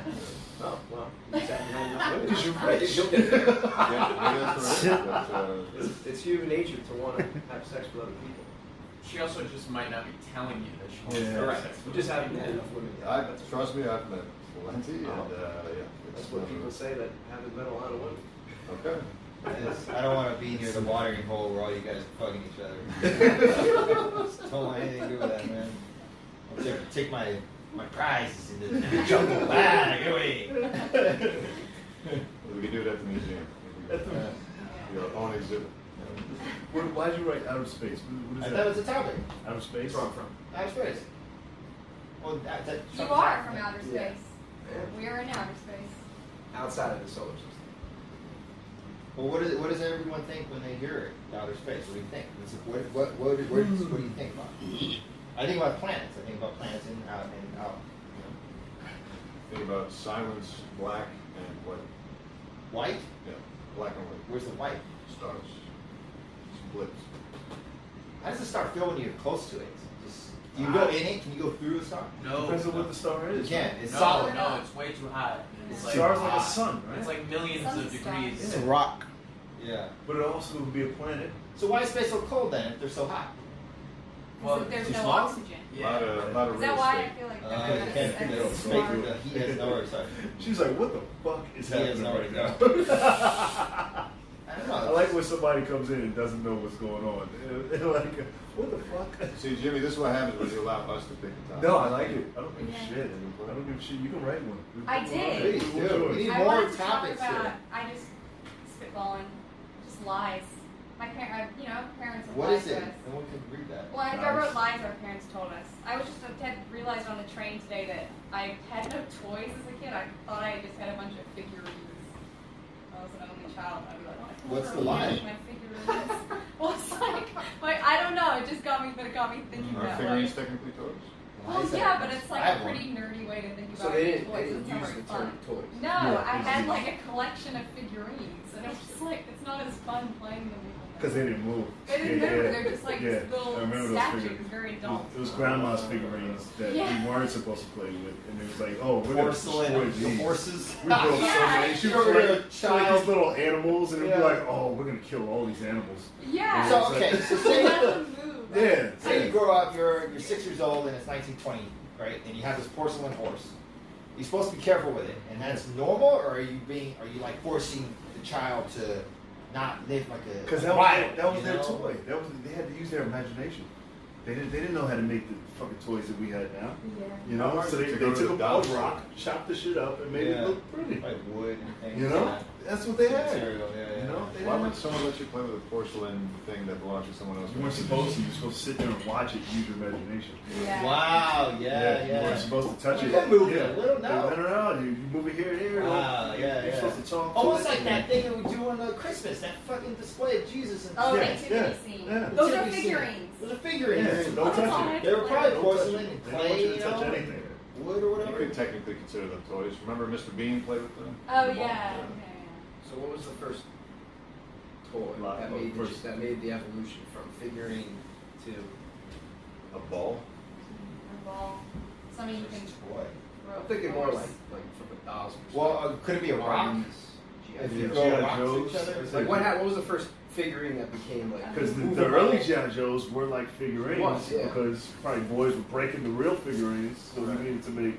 Speaker 6: Oh well, exactly.
Speaker 1: Because you're rich.
Speaker 6: You'll get there.
Speaker 5: Yeah, maybe that's what it is.
Speaker 6: It's human nature to want to have sex with other people.
Speaker 7: She also just might not be telling you that she wants
Speaker 1: Yeah.
Speaker 7: to have
Speaker 6: Correct.
Speaker 7: sex
Speaker 6: You
Speaker 7: with
Speaker 6: just
Speaker 7: other
Speaker 6: haven't met enough women.
Speaker 5: But trust me, I've met plenty, and yeah,
Speaker 6: That's what people say that haven't met a lot of women.
Speaker 5: Okay.
Speaker 2: I don't want to be near the watering hole where all you guys are fucking each other. Just don't want anything to do with that, man. I'll take my prizes into the jungle. Get away.
Speaker 5: We can do it at the museum.
Speaker 1: At the-
Speaker 5: Your own exhibit.
Speaker 1: Why'd you write outer space? What
Speaker 2: I
Speaker 1: is
Speaker 2: thought it
Speaker 1: that?
Speaker 2: was a topic.
Speaker 1: Outer space?
Speaker 6: That's where I'm from.
Speaker 2: Outer space. Well, that
Speaker 3: You are from outer space.
Speaker 6: Yeah.
Speaker 3: We are in outer space.
Speaker 6: Outside of the solar system.
Speaker 2: Well, what does everyone think when they hear it? Outer space. What do you think? What do you think about? I think about planets. I think about planets in out.
Speaker 5: Think about silence, black, and white.
Speaker 2: White.
Speaker 5: Yeah, black and white.
Speaker 2: Where's the white?
Speaker 5: Stars. Splits.
Speaker 2: How does the star feel when you're close to it? Just do you go in it? Can you go through the star?
Speaker 7: No.
Speaker 1: Depends on what the star
Speaker 2: You
Speaker 1: is.
Speaker 2: can't. It's
Speaker 7: No,
Speaker 2: solid.
Speaker 7: no, it's way too hot. It's
Speaker 1: The
Speaker 7: like
Speaker 1: star's like a
Speaker 7: hot.
Speaker 1: sun, right?
Speaker 7: It's like millions
Speaker 3: Sun's
Speaker 7: of
Speaker 3: a star.
Speaker 7: degrees.
Speaker 8: It's a rock.
Speaker 2: Yeah.
Speaker 1: But it also would be a planet.
Speaker 2: So why is space so cold then if they're so hot?
Speaker 3: Because
Speaker 7: Well,
Speaker 3: there's
Speaker 7: too
Speaker 3: no
Speaker 7: small?
Speaker 3: oxygen.
Speaker 5: A lot of
Speaker 3: Is
Speaker 5: real
Speaker 3: that why I
Speaker 5: estate.
Speaker 3: feel like
Speaker 2: You
Speaker 3: that's
Speaker 2: can't
Speaker 3: that's
Speaker 2: space
Speaker 3: smart?
Speaker 2: the heat has nowhere. Sorry.
Speaker 1: She's like, what the fuck is
Speaker 2: He has
Speaker 1: happening
Speaker 2: no
Speaker 1: right
Speaker 2: idea.
Speaker 1: now?
Speaker 2: I don't know.
Speaker 1: I like when somebody comes in and doesn't know what's going on. They're like, what the fuck?
Speaker 5: See, Jimmy, this is what happens when you allow us to pick the topic.
Speaker 1: No, I like it. I don't give a
Speaker 3: Yeah.
Speaker 1: shit. I don't give a shit. You can write one.
Speaker 3: I did.
Speaker 2: Please
Speaker 1: What's
Speaker 2: do.
Speaker 1: yours?
Speaker 2: We need
Speaker 3: I
Speaker 2: more
Speaker 3: wanted to talk
Speaker 2: topics
Speaker 3: about,
Speaker 2: here.
Speaker 3: I just spitballing, just lies. My parents, parents have
Speaker 2: What
Speaker 3: lied
Speaker 2: is
Speaker 3: to
Speaker 2: it?
Speaker 3: us.
Speaker 2: No one can read that.
Speaker 3: Well, I
Speaker 1: Nice.
Speaker 3: wrote lies our parents told us. I was just realized on the train today that I had no toys as a kid. I thought I just had a bunch of figurines. I was an only child. I'd be like, oh, I can
Speaker 2: What's
Speaker 3: never
Speaker 2: the lie?
Speaker 3: read my figurines. Well, it's like I don't know. It just got me, but it got me thinking
Speaker 5: Are
Speaker 3: that way.
Speaker 5: figurines technically toys?
Speaker 2: Why is that?
Speaker 3: yeah, but it's
Speaker 2: I
Speaker 3: like
Speaker 2: have
Speaker 3: a
Speaker 2: one.
Speaker 3: pretty nerdy way to think about
Speaker 6: So they
Speaker 3: your
Speaker 6: didn't
Speaker 3: toys. It's not
Speaker 6: use
Speaker 3: very
Speaker 6: the
Speaker 3: fun.
Speaker 6: term toys.
Speaker 3: No,
Speaker 1: Yeah,
Speaker 3: I had
Speaker 1: it's-
Speaker 3: like a collection of figurines, and it was just like it's not as fun playing them.
Speaker 1: Because they didn't move.
Speaker 3: They didn't move. They're just like
Speaker 1: Yeah.
Speaker 3: little
Speaker 1: I remember those
Speaker 3: statues,
Speaker 1: figures.
Speaker 3: very adult.
Speaker 1: It was grandma's figurines that
Speaker 3: Yeah.
Speaker 1: we weren't supposed to play with, and it was like, oh, we're gonna
Speaker 2: Porcelain,
Speaker 1: destroy
Speaker 2: the
Speaker 1: these.
Speaker 2: horses.
Speaker 1: We broke so
Speaker 3: Yeah.
Speaker 1: many. She
Speaker 2: You're
Speaker 1: was
Speaker 2: a
Speaker 1: like,
Speaker 2: child.
Speaker 1: these little animals, and it'd be
Speaker 2: Yeah.
Speaker 1: like, oh, we're gonna kill all these animals.
Speaker 3: Yeah.
Speaker 2: So okay, so say
Speaker 3: Let them move.
Speaker 1: Yeah.
Speaker 2: say you grow up, you're 6 years old, and it's 1920, right? And you have this porcelain horse. You're supposed to be careful with it, and that's normal, or are you like forcing the child to not live like a
Speaker 1: Because
Speaker 2: wild,
Speaker 1: that was
Speaker 2: you
Speaker 1: their
Speaker 2: know?
Speaker 1: toy. They had to use their imagination. They didn't know how to make the fucking toys that we had now.
Speaker 3: Yeah.
Speaker 1: You know, so they
Speaker 5: To go to
Speaker 1: took
Speaker 5: the
Speaker 1: a
Speaker 5: dollar
Speaker 1: rock, chopped the shit up, and made it
Speaker 2: Yeah.
Speaker 1: look pretty.
Speaker 2: Like wood and things.
Speaker 1: You know, that's what they had.
Speaker 2: Material, yeah.
Speaker 1: You know, they
Speaker 5: Why
Speaker 1: didn't-
Speaker 5: would someone let you play with a porcelain thing that belongs to someone else?
Speaker 1: You weren't supposed to. You were supposed to sit there and watch it. Use your imagination.
Speaker 3: Yeah.
Speaker 2: Wow,
Speaker 1: You
Speaker 2: yeah.
Speaker 1: weren't supposed to touch
Speaker 2: You
Speaker 1: it.
Speaker 2: can move it a little, no?
Speaker 1: You went around. You move it here and there.
Speaker 2: Wow, yeah.
Speaker 1: You're supposed to talk. to
Speaker 2: Almost
Speaker 1: it.
Speaker 2: like that thing that we do on Christmas, that fucking display of Jesus and
Speaker 3: Oh,
Speaker 1: Yeah,
Speaker 3: nativity
Speaker 1: yeah,
Speaker 3: scene.
Speaker 1: yeah.
Speaker 3: Those are
Speaker 2: Nativity scene.
Speaker 3: figurines.
Speaker 2: Those are figurines.
Speaker 1: Yeah, don't touch it.
Speaker 2: They were probably
Speaker 1: Don't
Speaker 2: porcelain
Speaker 1: touch it.
Speaker 2: and
Speaker 1: They don't want
Speaker 2: clay,
Speaker 1: you to touch
Speaker 2: know,
Speaker 1: anything.
Speaker 2: wood or
Speaker 5: You
Speaker 2: whatever.
Speaker 5: could technically consider them toys. Remember Mr. Bean played with them?
Speaker 3: Oh yeah. Okay.
Speaker 6: So what was the first toy
Speaker 1: Lot-
Speaker 6: that made the evolution from figurine to
Speaker 5: A ball?
Speaker 3: A ball. Something you can
Speaker 2: Toy.
Speaker 3: throw.
Speaker 6: I'm thinking more
Speaker 3: force.
Speaker 6: like from the dolls.
Speaker 2: Well, could it be a rock?
Speaker 6: Barbies,
Speaker 2: If
Speaker 6: G.I.
Speaker 2: you
Speaker 6: Joes.
Speaker 2: throw
Speaker 1: G.I.
Speaker 2: rocks
Speaker 1: Joes.
Speaker 2: at each other?
Speaker 1: It's
Speaker 6: Like what was the first figurine that became like?
Speaker 1: Because the
Speaker 6: movable?
Speaker 1: early G.I. Joes were like figurines.
Speaker 6: It was, yeah.
Speaker 1: Because probably boys were breaking the real figurines, so
Speaker 6: Right.
Speaker 1: we needed to make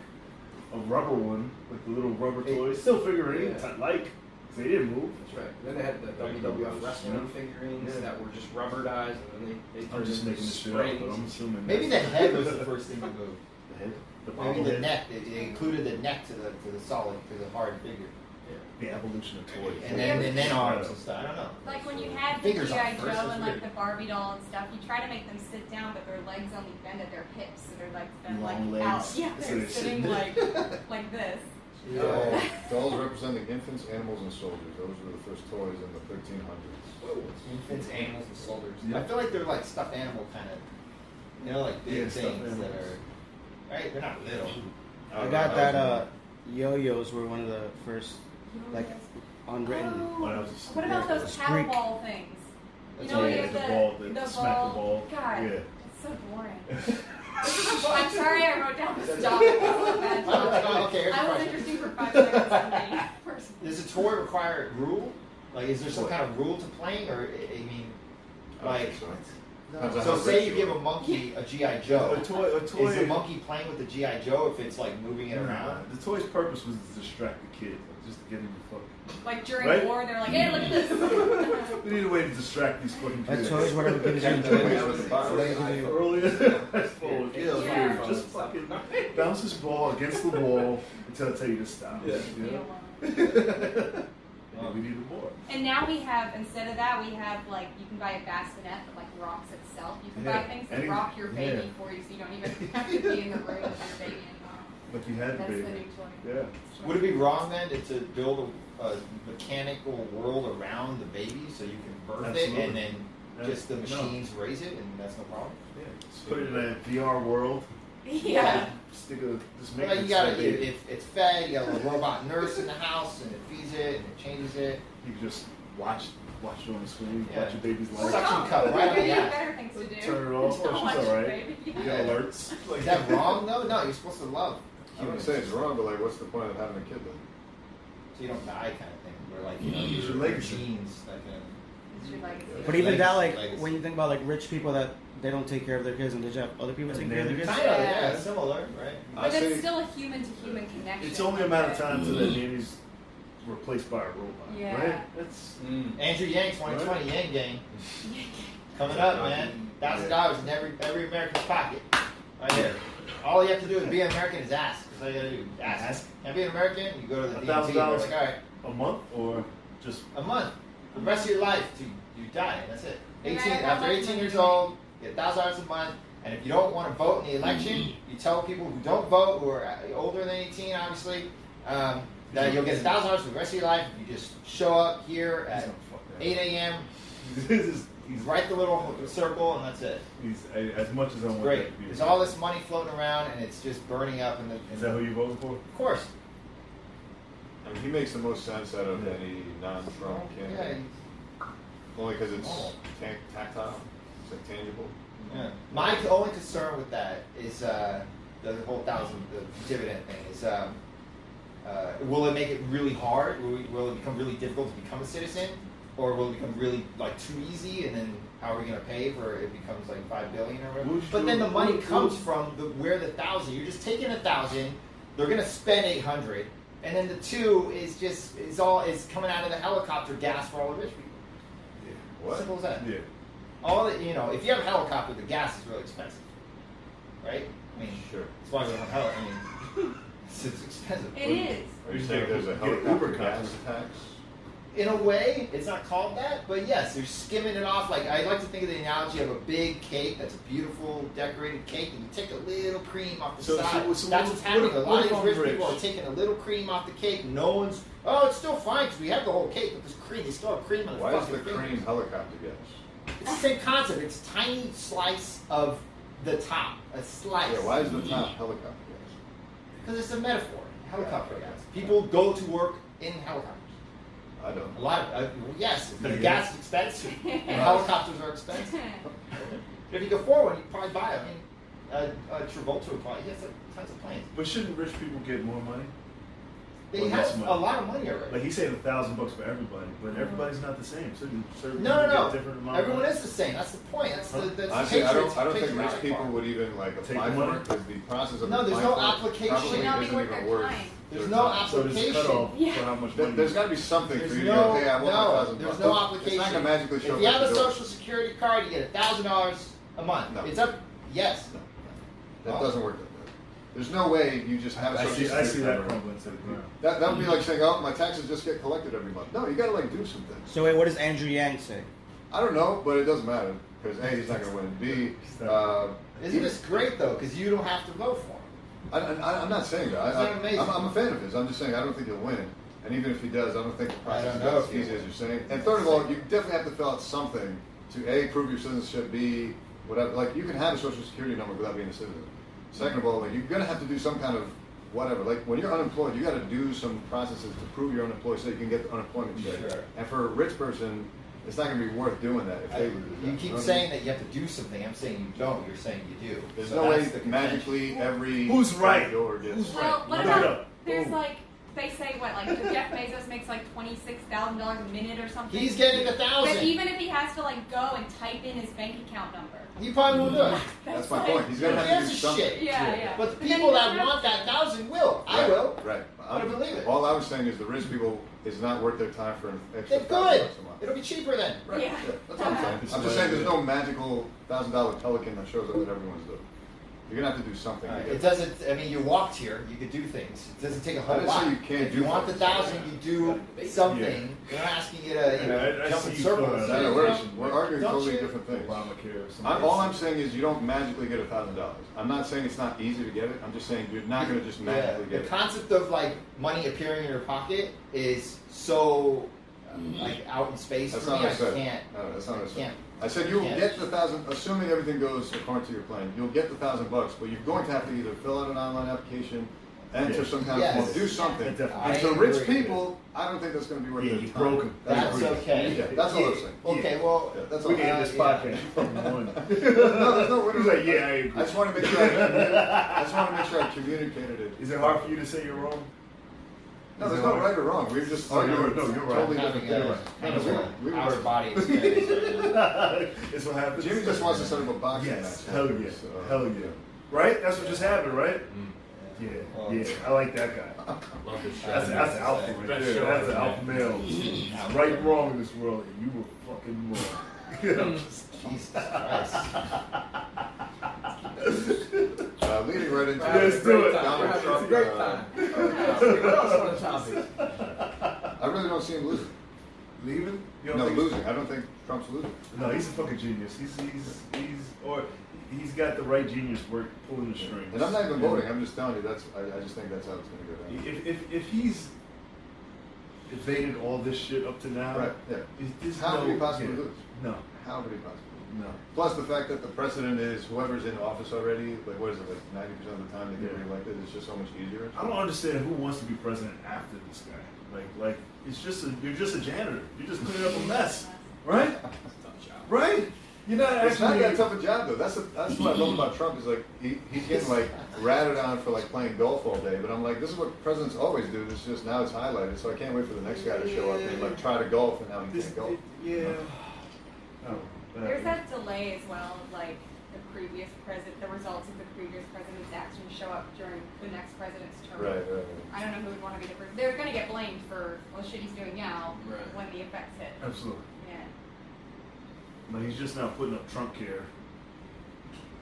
Speaker 1: a rubber one with the little rubber
Speaker 6: Hey,
Speaker 1: toys. Still figurines,
Speaker 6: yeah.
Speaker 1: like, 'cause they didn't move.
Speaker 6: That's right. Then they had the
Speaker 5: Like
Speaker 6: WWF
Speaker 5: those,
Speaker 6: wrestling
Speaker 1: yeah.
Speaker 6: figurines
Speaker 1: Yeah.
Speaker 6: that were just rubberized, and then they
Speaker 1: I'm
Speaker 6: turned
Speaker 1: just
Speaker 6: into
Speaker 1: making this shit up, but I'm
Speaker 6: springs.
Speaker 1: assuming
Speaker 2: Maybe the
Speaker 1: that's-
Speaker 2: head was the first thing to move.
Speaker 1: The head, the
Speaker 2: Maybe the
Speaker 1: bobblehead.
Speaker 2: neck. They included the neck to the solid, to the hard figure,
Speaker 1: The evolution of toys.
Speaker 2: and then arms and stuff. I don't know.
Speaker 3: Like when you had the
Speaker 2: Fingers
Speaker 3: G.I.
Speaker 2: on first,
Speaker 3: Joe
Speaker 2: that's
Speaker 3: and like
Speaker 2: weird.
Speaker 3: the Barbie doll and stuff, you try to make them sit down, but their legs only bend at their hips, so they're like bent
Speaker 1: Long
Speaker 3: like out.
Speaker 1: legs.
Speaker 3: Yeah,
Speaker 1: So
Speaker 3: they're
Speaker 1: they're
Speaker 3: sitting
Speaker 1: sitting-
Speaker 3: like this.
Speaker 5: Dolls, dolls representing infants, animals, and soldiers. Those were the first toys in the 1300s.
Speaker 2: Infants, animals, and soldiers.
Speaker 1: Yeah.
Speaker 2: I feel like they're like stuffed animal kind of, like big
Speaker 1: Yeah, stuffed
Speaker 2: things that
Speaker 1: animals.
Speaker 2: are, right? They're not little.
Speaker 8: I got that. Yo-yos were one of the first, like, unwritten.
Speaker 1: When I was a-
Speaker 3: What about
Speaker 8: Yeah,
Speaker 3: those
Speaker 8: squeak.
Speaker 3: paddle ball things? You
Speaker 2: That's
Speaker 3: know,
Speaker 2: what
Speaker 3: you
Speaker 2: it
Speaker 3: have
Speaker 1: is, the ball, the
Speaker 3: the
Speaker 1: smack the ball.
Speaker 3: God,
Speaker 1: Yeah.
Speaker 3: it's so boring. I'm sorry I wrote down this job. It was a bad job.
Speaker 2: Okay, here's the
Speaker 3: I was
Speaker 2: question.
Speaker 3: interesting for 5 seconds on me. personally.
Speaker 2: Does a toy require a rule? Like, is there some kind of rule to playing, or I mean, like,
Speaker 5: Depends on
Speaker 2: so
Speaker 5: how
Speaker 2: say
Speaker 5: rich
Speaker 2: you
Speaker 5: you
Speaker 2: give
Speaker 5: are.
Speaker 2: a monkey a GI Joe.
Speaker 1: A toy.
Speaker 2: Is the monkey playing with the GI Joe if it's like moving it around?
Speaker 1: The toy's purpose was to distract the kid, just to get him to fuck.
Speaker 3: Like during
Speaker 1: Right?
Speaker 3: war, they're like, hey, look at this.
Speaker 1: We need a way to distract these fucking
Speaker 8: That
Speaker 1: kids.
Speaker 8: toys, whatever gives you
Speaker 1: Earlier,
Speaker 3: Yeah.
Speaker 1: here, just fucking bounce this ball against the wall until I tell you to stop.
Speaker 6: Yeah.
Speaker 1: You
Speaker 3: You
Speaker 1: know?
Speaker 3: don't want
Speaker 1: Yeah, we need more.
Speaker 3: And now we have, instead of that, we have like, you can buy a bassinet that like rocks itself. You can buy
Speaker 1: Yeah.
Speaker 3: things that
Speaker 1: Any-
Speaker 3: rock your baby
Speaker 1: yeah.
Speaker 3: for you so you don't even have to be in the room with your baby anymore.
Speaker 1: Like you had to
Speaker 3: That's
Speaker 1: be.
Speaker 3: the new toy.
Speaker 1: Yeah.
Speaker 2: Would it be wrong then to build a mechanical world around the baby so you can birth
Speaker 1: Absolutely.
Speaker 2: it and then
Speaker 1: Yeah.
Speaker 2: just the
Speaker 1: No.
Speaker 2: machines raise it and that's no problem?
Speaker 1: Yeah. Just put it in a VR world.
Speaker 3: Yeah.
Speaker 1: Stick a just make
Speaker 2: Well,
Speaker 1: it
Speaker 2: you gotta,
Speaker 1: so big.
Speaker 2: if it's fed, you got a robot nurse in the house and it feeds it and it changes it.
Speaker 1: You can just watch it on the screen.
Speaker 2: Yeah.
Speaker 1: Watch your baby's
Speaker 3: Or
Speaker 1: life.
Speaker 2: Suction
Speaker 3: don't.
Speaker 2: cup right on the
Speaker 3: You have
Speaker 2: ass.
Speaker 3: better things to do.
Speaker 1: Turn it off.
Speaker 3: Don't
Speaker 1: Oh,
Speaker 3: watch
Speaker 1: she's
Speaker 3: your
Speaker 1: alright.
Speaker 3: baby.
Speaker 1: You get alerts.
Speaker 2: Is that wrong though? No, you're supposed to love
Speaker 5: I wouldn't say it's wrong, but like, what's the point of having a kid then?
Speaker 2: so you don't die kind of thing. Where like,
Speaker 1: It's
Speaker 2: your
Speaker 1: your legacy.
Speaker 2: genes that can.
Speaker 3: It's your legacy.
Speaker 8: But even that, like,
Speaker 2: Legacy.
Speaker 8: when you think about like rich people that they don't take care of their kids and they just have other people taking care of their kids.
Speaker 2: Kind of, yeah, similar, right?
Speaker 1: I
Speaker 3: But
Speaker 1: say
Speaker 3: it's still a human-to-human connection.
Speaker 1: it's only a matter of time until that nanny's replaced by a robot.
Speaker 3: Yeah.
Speaker 1: Right? That's
Speaker 2: Andrew Yang, 2020 Yang Gang. Coming up, man. $1,000 in every American's pocket. Right here. All you have to do is be an American is ask. That's all you gotta do. Ask. Can't be an American, you go to the DMV.
Speaker 1: $1,000
Speaker 2: You're like, all right,
Speaker 1: a month or just
Speaker 2: a month. The rest of your life, you die. That's it.
Speaker 3: And
Speaker 2: 18
Speaker 3: I
Speaker 2: after
Speaker 3: like
Speaker 2: 18
Speaker 3: when
Speaker 2: years
Speaker 3: you-
Speaker 2: old, you get $1,000 a month. And if you don't want to vote in the election, you tell people who don't vote, who are older than 18, obviously, that you'll get $1,000 for the rest of your life. You just show up here
Speaker 1: he's
Speaker 2: at
Speaker 1: gonna fuck that
Speaker 2: 8 a.m.
Speaker 1: This is he's
Speaker 2: write the little circle, and that's it.
Speaker 1: He's as much as I want.
Speaker 2: Great.
Speaker 1: that to be
Speaker 2: There's
Speaker 1: a
Speaker 2: all
Speaker 1: guy.
Speaker 2: this money floating around, and it's just burning up.
Speaker 1: Is that who you voting for?
Speaker 2: Of course.
Speaker 5: I mean, he makes the most sense out of any non-Trump
Speaker 2: Yeah.
Speaker 5: candidate. Only because it's tactile, it's like tangible.
Speaker 2: Yeah. My only concern with that is the whole the dividend thing is will it make it really hard? Will it become really difficult to become a citizen, or will it become really like too easy? And then how are we going to pay for it becomes like $5 billion or whatever? But then the money comes from where the 1,000. You're just taking 1,000. They're going to spend 800, and then the 2 is coming out of the helicopter gas for all the rich people.
Speaker 5: What?
Speaker 2: Simple as that.
Speaker 1: Yeah.
Speaker 2: All that, if you have a helicopter, the gas is really expensive, right? I mean,
Speaker 5: Sure.
Speaker 2: that's why we don't have helicopters. I mean, it's expensive.
Speaker 3: It is.
Speaker 5: Are you saying there's a
Speaker 1: Get
Speaker 5: helicopter
Speaker 1: Uber
Speaker 5: gas
Speaker 1: costs.
Speaker 5: tax?
Speaker 2: In a way, it's not called that, but yes, they're skimming it off. Like I like to think of the analogy of a big cake that's a beautiful decorated cake, and you take a little cream off the
Speaker 1: So
Speaker 2: side.
Speaker 1: that's
Speaker 2: That's what's happening. A lot of these rich
Speaker 1: rich?
Speaker 2: people are taking a little cream off the cake. No one's. Oh, it's still fine because we have the whole cake, but this cream, they still have cream on the
Speaker 5: Why is
Speaker 2: fucking
Speaker 5: the
Speaker 2: fingers.
Speaker 5: cream helicopter gas?
Speaker 2: It's the same concept. It's a tiny slice of the top, a slice.
Speaker 5: Yeah, why is the top helicopter gas?
Speaker 2: Because it's a metaphor. Helicopter gas. People go to work in helicopters.
Speaker 5: I don't.
Speaker 2: A lot of yes, but the
Speaker 1: Yeah.
Speaker 2: gas is expensive, and helicopters are expensive. If you could afford one, you'd probably buy it. I mean, Travolta would probably. He has like, tons of planes.
Speaker 1: But shouldn't rich people get more money?
Speaker 2: They
Speaker 1: Well,
Speaker 2: have
Speaker 1: that's
Speaker 2: a
Speaker 1: money.
Speaker 2: lot of money already.
Speaker 1: Like he's saying $1,000 for everybody, but everybody's not the same. Certain
Speaker 2: No,
Speaker 1: people
Speaker 2: no,
Speaker 1: get different
Speaker 2: no.
Speaker 1: amount of
Speaker 2: Everyone
Speaker 1: money.
Speaker 2: is the same. That's the point. That's the
Speaker 5: Honestly, I don't think rich
Speaker 2: patriotic
Speaker 5: people
Speaker 2: part.
Speaker 5: would even like
Speaker 1: Take
Speaker 5: apply
Speaker 1: the
Speaker 5: for
Speaker 1: money?
Speaker 5: it because the process of
Speaker 2: No, there's
Speaker 5: applying
Speaker 2: no
Speaker 5: for it
Speaker 2: application.
Speaker 5: probably
Speaker 3: Would not be
Speaker 5: isn't
Speaker 3: worth
Speaker 5: even
Speaker 3: their
Speaker 5: worth
Speaker 3: time.
Speaker 5: their
Speaker 2: There's no
Speaker 5: time.
Speaker 1: So there's a cutoff
Speaker 3: Yeah.
Speaker 1: for how much
Speaker 5: There-
Speaker 1: money.
Speaker 5: There's got to be something
Speaker 2: There's
Speaker 5: for you to go, hey, I want
Speaker 2: no,
Speaker 5: $1,000.
Speaker 2: there's no application.
Speaker 5: It's not going to magically show
Speaker 2: If you
Speaker 5: up
Speaker 2: have
Speaker 5: at
Speaker 2: a
Speaker 5: the door.
Speaker 2: social security card, you get $1,000 a month.
Speaker 5: No.
Speaker 2: It's up. Yes.
Speaker 5: No, that
Speaker 2: Oh.
Speaker 5: doesn't work that way. There's no way you just have a
Speaker 1: I
Speaker 5: social
Speaker 1: see
Speaker 5: security
Speaker 1: that
Speaker 5: number.
Speaker 1: crumbling to the ground.
Speaker 5: That would be like saying, oh, my taxes just get collected every month. No, you got to like do some things.
Speaker 8: So wait, what does Andrew Yang say?
Speaker 5: I don't know, but it doesn't matter because A, he's not going to win. B,
Speaker 2: Isn't this great though? Because you don't have to vote for him.
Speaker 5: I'm not saying that.
Speaker 2: Isn't that amazing?
Speaker 5: I'm a fan of his. I'm just saying I don't think he'll win. And even if he does, I don't think the process
Speaker 2: I
Speaker 5: is
Speaker 2: don't know
Speaker 5: as
Speaker 2: if he
Speaker 5: easy
Speaker 2: will.
Speaker 5: as you're saying. And third of all, you definitely have to fill out something to A, prove your citizenship, B, whatever. Like you can have a social security number without being a citizen. Second of all, like you're gonna have to do some kind of whatever. Like when you're unemployed, you got to do some processes to prove you're unemployed so you can get the unemployment check.
Speaker 2: Sure.
Speaker 5: And for a rich person, it's not gonna be worth doing that if they were to do that.
Speaker 2: You
Speaker 5: know
Speaker 2: keep
Speaker 5: what I
Speaker 2: saying
Speaker 5: mean?
Speaker 2: that you have to do something. I'm saying you don't. You're saying you do.
Speaker 5: There's
Speaker 2: So
Speaker 5: no way
Speaker 2: that's the contention.
Speaker 5: magically every
Speaker 1: Who's right?
Speaker 5: door gets.
Speaker 1: Who's
Speaker 3: Well,
Speaker 1: right?
Speaker 3: what
Speaker 1: Look it
Speaker 3: about
Speaker 1: up.
Speaker 3: there's
Speaker 1: Boom.
Speaker 3: like they say what like Jeff Bezos makes like $26,000 a minute or something.
Speaker 2: He's getting
Speaker 3: But
Speaker 2: 1,000.
Speaker 3: even if he has to like go and type in his bank account number.
Speaker 2: He probably won't do it.
Speaker 5: That's my
Speaker 3: like-
Speaker 5: point. He's
Speaker 2: Who
Speaker 5: gonna have to do
Speaker 2: gives a
Speaker 5: something.
Speaker 2: shit?
Speaker 3: Yeah.
Speaker 2: But the
Speaker 3: But then
Speaker 2: people
Speaker 3: he
Speaker 2: that
Speaker 3: doesn't
Speaker 2: want
Speaker 3: have
Speaker 2: that 1,000 will. I
Speaker 5: Right,
Speaker 2: will.
Speaker 5: Right.
Speaker 2: I believe it.
Speaker 5: All I was saying is the rich people is not worth their time for an extra
Speaker 2: They're
Speaker 5: $1,000
Speaker 2: good.
Speaker 5: a month.
Speaker 2: It'll be cheaper then.
Speaker 5: Right.
Speaker 3: Yeah.
Speaker 5: That's what I'm saying. I'm just saying there's no magical $1,000 pelican that shows up at everyone's door. You're gonna have to do something.
Speaker 2: All
Speaker 5: to
Speaker 2: right.
Speaker 5: get
Speaker 2: It doesn't. I mean, you walked here. You could do things. It doesn't take a
Speaker 5: I
Speaker 2: whole
Speaker 5: didn't say
Speaker 2: lot.
Speaker 5: you can't
Speaker 2: if
Speaker 5: do
Speaker 2: you want the
Speaker 5: things.
Speaker 2: 1,000, you do something. You're not asking you to
Speaker 1: I
Speaker 2: jump
Speaker 1: see
Speaker 2: in
Speaker 1: you
Speaker 2: circles.
Speaker 1: throwing
Speaker 5: No,
Speaker 1: out
Speaker 5: we're arguing
Speaker 2: Don't
Speaker 5: totally
Speaker 2: you-
Speaker 5: different things.
Speaker 1: Obamacare or something.
Speaker 5: All I'm saying is you don't magically get $1,000. I'm not saying it's not easy to get it. I'm just saying you're not gonna just magically
Speaker 2: The
Speaker 5: get it.
Speaker 2: concept of like money appearing in your pocket is so like out in space
Speaker 5: That's
Speaker 2: for
Speaker 5: not
Speaker 2: me.
Speaker 5: what I said.
Speaker 2: can't.
Speaker 5: No, that's not what I said.
Speaker 2: can't.
Speaker 5: I said you'll
Speaker 2: Can't.
Speaker 5: get the 1,000, assuming everything goes according to your plan. You'll get the $1,000, but you're going to have to either fill out an online application, enter some kind
Speaker 2: Yes.
Speaker 5: of form, do something.
Speaker 1: Definitely.
Speaker 5: And to
Speaker 2: I
Speaker 5: rich
Speaker 2: agree.
Speaker 5: people, I don't think that's going to be worth
Speaker 1: Yeah,
Speaker 5: their
Speaker 1: you
Speaker 5: time.
Speaker 1: broke him.
Speaker 2: That's
Speaker 1: Agreed.
Speaker 2: okay.
Speaker 5: Yeah, that's all I'm saying.
Speaker 2: Okay, well,
Speaker 5: Yeah, that's all.
Speaker 1: We can end this
Speaker 2: yeah.
Speaker 1: podcast. You fucking won.
Speaker 5: No, there's no
Speaker 1: He
Speaker 5: winners.
Speaker 1: was like, yeah, I agree.
Speaker 5: I just want to make sure I just want to make sure I communicated it.
Speaker 1: Is it hard for you to say you're wrong?
Speaker 5: No, there's no right or wrong. We've just
Speaker 1: Oh,
Speaker 5: argued
Speaker 1: you're right.
Speaker 5: totally
Speaker 2: having
Speaker 5: different
Speaker 2: a
Speaker 5: things.
Speaker 2: kind of
Speaker 5: We
Speaker 2: a
Speaker 5: were-
Speaker 2: outer body experience right now.
Speaker 1: It's what happens.
Speaker 5: Jimmy just wants to set up a boxing
Speaker 1: Yes,
Speaker 5: match.
Speaker 1: hell yeah,
Speaker 5: So,
Speaker 1: hell yeah. Right? That's what just happened, right? Yeah,
Speaker 2: Well,
Speaker 1: yeah. I like that guy.
Speaker 7: Love this show.
Speaker 1: That's alpha right
Speaker 7: Best
Speaker 1: there.
Speaker 7: show
Speaker 1: That's an
Speaker 7: ever,
Speaker 1: alpha male. Right and wrong in this world, and you were fucking wrong.
Speaker 2: Jesus Christ.
Speaker 5: leading right into
Speaker 1: Let's do it.
Speaker 5: Donald
Speaker 7: It's a
Speaker 5: Trump.
Speaker 7: great time. What else on the topic?
Speaker 5: I really don't see him losing.
Speaker 1: Leaving? You don't
Speaker 5: No,
Speaker 1: think-
Speaker 5: losing. I don't think Trump's losing.
Speaker 1: No, he's a fucking genius. He's got the right genius work pulling the strings.
Speaker 5: And I'm not even voting. I'm just telling you that's. I just think that's how it's going to go down.
Speaker 1: If he's evaded all this shit up to now,
Speaker 5: Right. Yeah.
Speaker 1: there's
Speaker 5: How
Speaker 1: no,
Speaker 5: could he possibly
Speaker 1: yeah,
Speaker 5: lose?
Speaker 1: No.
Speaker 5: How could he possibly?
Speaker 1: No.
Speaker 5: Plus the fact that the precedent is whoever's in office already, like what is it, like 90% of the time they get
Speaker 1: Yeah.
Speaker 5: reelected, it's just so much easier.
Speaker 1: I don't understand who wants to be president after this guy. Like it's just you're just a janitor. You're just cleaning up a mess, right? Right? You're not
Speaker 5: It's not
Speaker 1: actually.
Speaker 5: that tough a job though. That's what I love about Trump is like he's getting like ratted on for like playing golf all day. But I'm like, this is what presidents always do. It's just now it's highlighted. So I can't wait for the next guy to show up and like try to golf and now he can't golf.
Speaker 1: Yeah. Oh,
Speaker 3: There's that delay as well, of like the previous president, the results of the previous president's actions show up during the next president's term.
Speaker 5: Right.
Speaker 3: I don't know who would want to be the president. They're going to get blamed for the shit he's doing now
Speaker 6: Right.
Speaker 3: when the effects hit.
Speaker 1: Absolutely.
Speaker 3: Yeah.
Speaker 1: But he's just now putting up Trump care.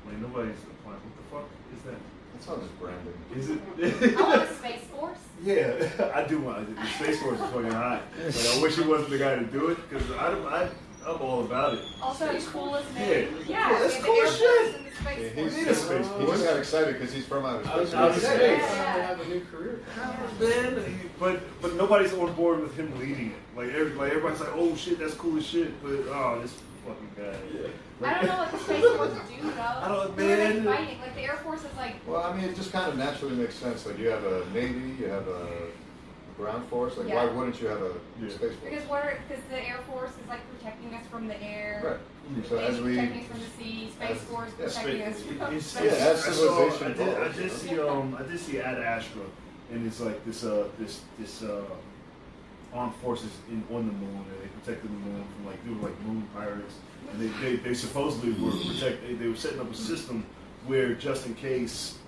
Speaker 1: Like nobody's applying. What the fuck is that?
Speaker 5: That's all just branding.
Speaker 1: Is it?
Speaker 3: I want a space force.
Speaker 1: Yeah, I do want it. The Space Force is fucking hot. Like, I wish he wasn't the guy to do it because I'm all about it.
Speaker 3: Also,
Speaker 6: Space
Speaker 3: the coolest
Speaker 6: Force?
Speaker 3: name.
Speaker 1: Yeah,
Speaker 3: Yeah,
Speaker 1: that's
Speaker 3: the
Speaker 1: cool
Speaker 3: Air
Speaker 1: as
Speaker 3: Force
Speaker 1: shit.
Speaker 3: and the Space
Speaker 5: Yeah,
Speaker 3: Force.
Speaker 1: We need a Space
Speaker 5: He just
Speaker 1: Force.
Speaker 5: got excited because he's from outer
Speaker 6: I was
Speaker 5: space.
Speaker 6: gonna say,
Speaker 3: Yeah.
Speaker 6: finally have a new career.
Speaker 1: But nobody's on board with him leading it. Like everybody's like, oh shit, that's cool as shit. But oh, this fucking guy.
Speaker 6: Yeah.
Speaker 3: I don't know what the Space Force do though.
Speaker 1: I don't-
Speaker 3: Who are they
Speaker 1: man.
Speaker 3: fighting? Like the Air Force is like.
Speaker 5: Well, I mean, it just kind of naturally makes sense. Like you have a navy, you have a ground force. Like
Speaker 3: Yeah.
Speaker 5: why wouldn't you have a
Speaker 1: Yeah.
Speaker 5: space force?
Speaker 3: Because the Air Force is like protecting us from the air.
Speaker 5: Right. So
Speaker 3: Navy
Speaker 5: as we
Speaker 3: protecting us from the sea. Space Force
Speaker 5: yeah,
Speaker 3: protecting us
Speaker 1: It's-
Speaker 3: from
Speaker 1: it's-
Speaker 3: space.
Speaker 5: Yeah, that's
Speaker 1: I
Speaker 5: civilization
Speaker 1: saw- I
Speaker 5: evolved,
Speaker 1: did see Ad Astra, and it's like this armed forces on the moon, and they protected the moon from like they were like moon pirates, and they supposedly were they were setting up a system where just in case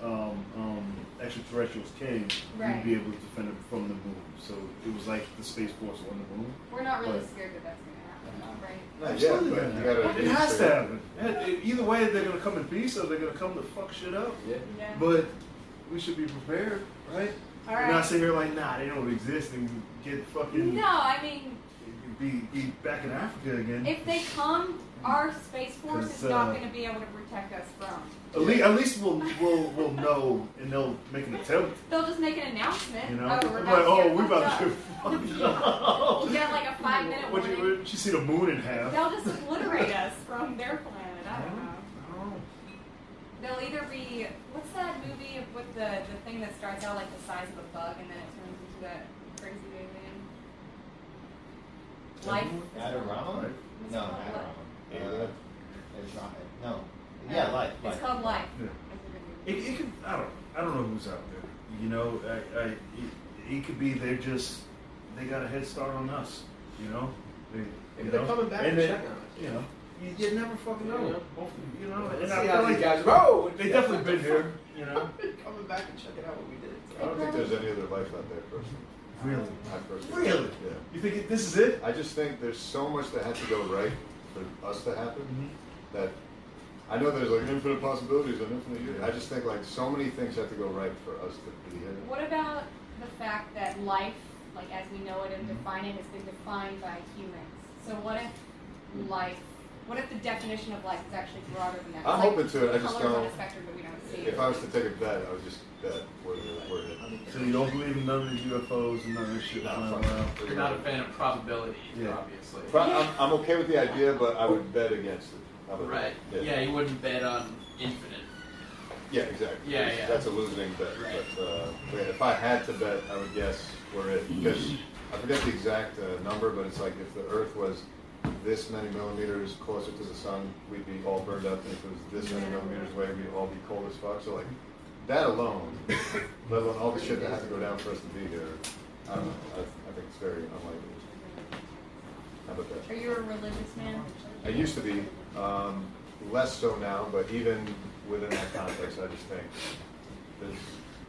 Speaker 1: extraterrestrials came,
Speaker 3: Right.
Speaker 1: we'd be able to defend them from the moon. So it was like the Space Force on the moon.
Speaker 3: We're not really
Speaker 1: But-
Speaker 3: scared that that's going to happen, right?
Speaker 5: Not yet,
Speaker 1: Absolutely
Speaker 5: but
Speaker 1: not.
Speaker 5: you gotta.
Speaker 1: It has to happen. Either way, they're gonna come in peace, or they're gonna come to fuck shit up.
Speaker 6: Yeah.
Speaker 3: Yeah.
Speaker 1: But we should be prepared, right?
Speaker 3: All
Speaker 1: We're
Speaker 3: right.
Speaker 1: not sitting here like, nah, they don't exist, and get fucking
Speaker 3: No, I mean,
Speaker 1: be back in Africa again.
Speaker 3: if they come, our Space Force is
Speaker 1: 'Cause,
Speaker 3: not going to be able to protect us from.
Speaker 1: At least we'll know, and they'll make an attempt.
Speaker 3: They'll just make an announcement.
Speaker 1: You know,
Speaker 3: Oh,
Speaker 1: They'll
Speaker 3: we're
Speaker 1: be
Speaker 3: about
Speaker 1: like,
Speaker 3: to
Speaker 1: oh,
Speaker 3: get
Speaker 1: we're about
Speaker 3: fucked
Speaker 1: to
Speaker 3: up.
Speaker 1: get fucked up.
Speaker 3: We'll get like a 5-minute
Speaker 1: Would
Speaker 3: warning.
Speaker 1: you see the moon in half?
Speaker 3: They'll just obliterate us from their planet. I don't know.
Speaker 1: I don't know.
Speaker 3: They'll either be, what's that movie with the thing that starts out like the size of a bug and then it turns into that crazy alien? Life.
Speaker 2: Adorama?
Speaker 1: Right.
Speaker 3: What's
Speaker 2: No,
Speaker 3: it called?
Speaker 2: Adorama. It's not. No. Yeah, life.
Speaker 3: It's called Life.
Speaker 1: Yeah.
Speaker 3: It's a good movie.
Speaker 1: It could, I don't know who's out there. You know, it could be they got a head start on us. You know,
Speaker 6: Maybe they're coming back and
Speaker 1: then,
Speaker 6: checking on us.
Speaker 1: You know, you never fucking know. You know, and
Speaker 6: Let's
Speaker 1: I
Speaker 6: see
Speaker 1: feel
Speaker 6: how
Speaker 1: like
Speaker 6: these guys roll.
Speaker 1: they definitely been here. You know,
Speaker 6: Coming back and checking out what we did.
Speaker 5: I don't think there's any other life out there, personally.
Speaker 1: really,
Speaker 5: I personally.
Speaker 1: really.
Speaker 5: Yeah.
Speaker 1: You think this is it?
Speaker 5: I just think there's so much that has to go right for us to happen that I know there's like infinite possibilities and infinite unity. I just think like so many things have to go right for us to be here.
Speaker 3: What about the fact that life, like as we know it and define it, has been defined by humans? So what if the definition of life is actually broader than that?
Speaker 5: I'm
Speaker 3: Like,
Speaker 5: open to it, I just
Speaker 3: colors on
Speaker 5: don't-
Speaker 3: a spectrum that we don't see.
Speaker 5: If I was to take a bet, I would just bet where it.
Speaker 1: So you don't believe in none of these UFOs and none of this shit
Speaker 5: No,
Speaker 1: flying
Speaker 5: fuck
Speaker 1: around?
Speaker 5: it.
Speaker 7: You're not a fan of probabilities,
Speaker 1: Yeah.
Speaker 7: obviously.
Speaker 5: I'm okay with the idea, but I would bet against it. How about
Speaker 7: Right.
Speaker 5: that?
Speaker 7: Yeah, you wouldn't bet on infinite.
Speaker 5: Yeah, exactly.
Speaker 7: Yeah, yeah.
Speaker 5: That's a losing bet.
Speaker 7: Right.
Speaker 5: But if I had to bet, I would guess we're it. Because I forget the exact number, but it's like if the Earth was this many millimeters closer to the sun, we'd be all burned up. And if it was this many millimeters away, we'd all be cold as fuck. So like that alone, let alone all the shit that has to go down for us to be here, I don't know. I think it's very unlikely. How about that?
Speaker 3: Are you a religious man?
Speaker 5: I used to be, less so now, but even within that context, I just think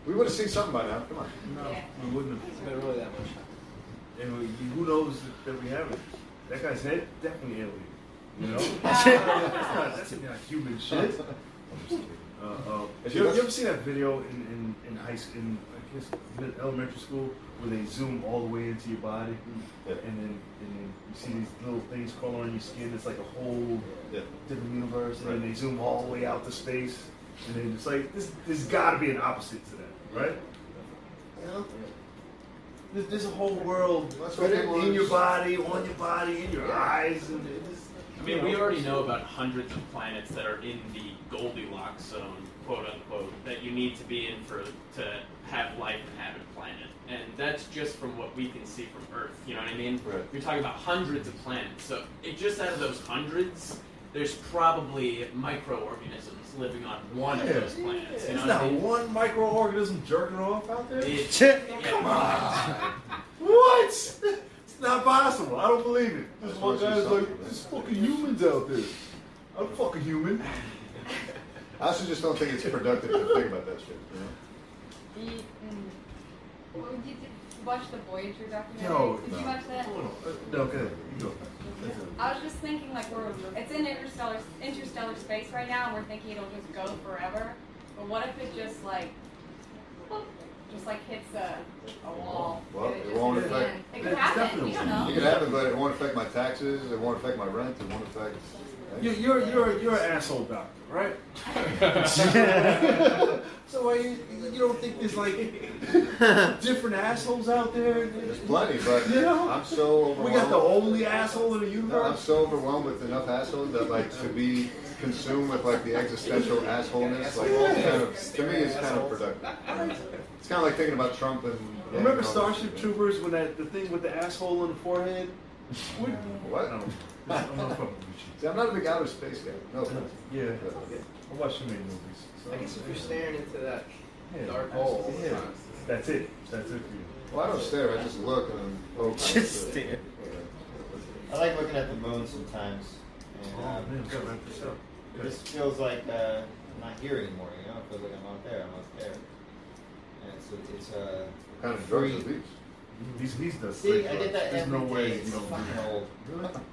Speaker 5: we would have seen something by now. Come on.
Speaker 1: No,
Speaker 3: Yeah.
Speaker 1: we wouldn't have.
Speaker 6: It's been really that much.
Speaker 1: And who knows that we haven't? That guy's head, definitely alien. You know? that's not human shit. You ever seen that video in high school, I guess elementary school, where they zoom all the way into your body,
Speaker 5: Yeah.
Speaker 1: and then you see these little things crawling on your skin. It's like a whole
Speaker 5: Yeah.
Speaker 1: different universe, and then
Speaker 5: Right.
Speaker 1: they zoom all the way out to space, and then it's like there's got to be an opposite to that, right? You know? There's a whole world
Speaker 5: That's what it
Speaker 1: in
Speaker 5: was.
Speaker 1: your body, on your body, in your eyes, and
Speaker 9: I mean, we already know about hundreds of planets that are in the Goldilocks zone, quote unquote, that you need to be in to have life and have a planet. And that's just from what we can see from Earth, you know what I mean?
Speaker 1: Right.
Speaker 9: You're talking about hundreds of planets. So just out of those hundreds, there's probably microorganisms living on one of those planets. You know
Speaker 1: There's
Speaker 9: what I
Speaker 1: not
Speaker 9: mean?
Speaker 1: one microorganism jerking off out there.
Speaker 9: Come
Speaker 1: on! What? It's not possible. I don't believe it. This
Speaker 5: That's
Speaker 1: one
Speaker 5: what
Speaker 1: guy's
Speaker 5: she's
Speaker 1: like,
Speaker 5: talking
Speaker 1: there's
Speaker 5: about.
Speaker 1: fucking humans out there. I'm fucking human.
Speaker 5: I also just don't think it's productive to think about that shit. You know?
Speaker 3: Did you watch the Voyager documentary?
Speaker 1: No,
Speaker 3: Did
Speaker 1: no.
Speaker 3: you watch that?
Speaker 1: Hold on. No, go ahead. You go.
Speaker 3: I was just thinking, like, it's in interstellar space right now, and we're thinking it'll just go forever. But what if it just like hits a wall?
Speaker 5: Well,
Speaker 3: and
Speaker 5: it
Speaker 3: just
Speaker 5: won't
Speaker 3: hits the
Speaker 5: affect-
Speaker 3: end? It could happen. You don't know.
Speaker 5: It could happen, but it won't affect my taxes. It won't affect my rent. It won't affect.
Speaker 1: You're an asshole doctor, right? So why you don't think there's like different assholes out there?
Speaker 5: There's plenty, but
Speaker 1: You know?
Speaker 5: I'm so overwhelmed.
Speaker 1: We got the only asshole in the
Speaker 5: No, I'm
Speaker 1: universe.
Speaker 5: so overwhelmed with enough assholes that like to be consumed with like the existential assholeness, like kind of, to me, it's kind of productive. It's kind of like thinking about Trump and.
Speaker 1: Remember Starship Troopers when the thing with the asshole in the forehead?
Speaker 5: What?
Speaker 1: I don't know. I'm not fucking with
Speaker 5: See, I'm not a big outer space guy. No offense.
Speaker 1: you. Yeah. I watch too many movies. So.
Speaker 6: I guess if you're staring into that
Speaker 1: Yeah.
Speaker 6: dark hole all the
Speaker 1: Yeah.
Speaker 6: time.
Speaker 1: That's it. That's it for you.
Speaker 5: Well, I don't stare. I just look and poke.
Speaker 8: Just stare.
Speaker 2: I like looking at the moon sometimes. And,
Speaker 1: Oh man, we gotta wrap this up.
Speaker 2: it just feels like I'm not here anymore, you know? It feels like I'm not there. I'm not there. And it's
Speaker 5: Kind of drugs are these?
Speaker 1: He's does.
Speaker 2: See, I did that
Speaker 1: There's
Speaker 2: every
Speaker 1: no way
Speaker 2: day.
Speaker 1: you
Speaker 2: It's
Speaker 1: don't do
Speaker 2: fucking
Speaker 1: that.
Speaker 2: old.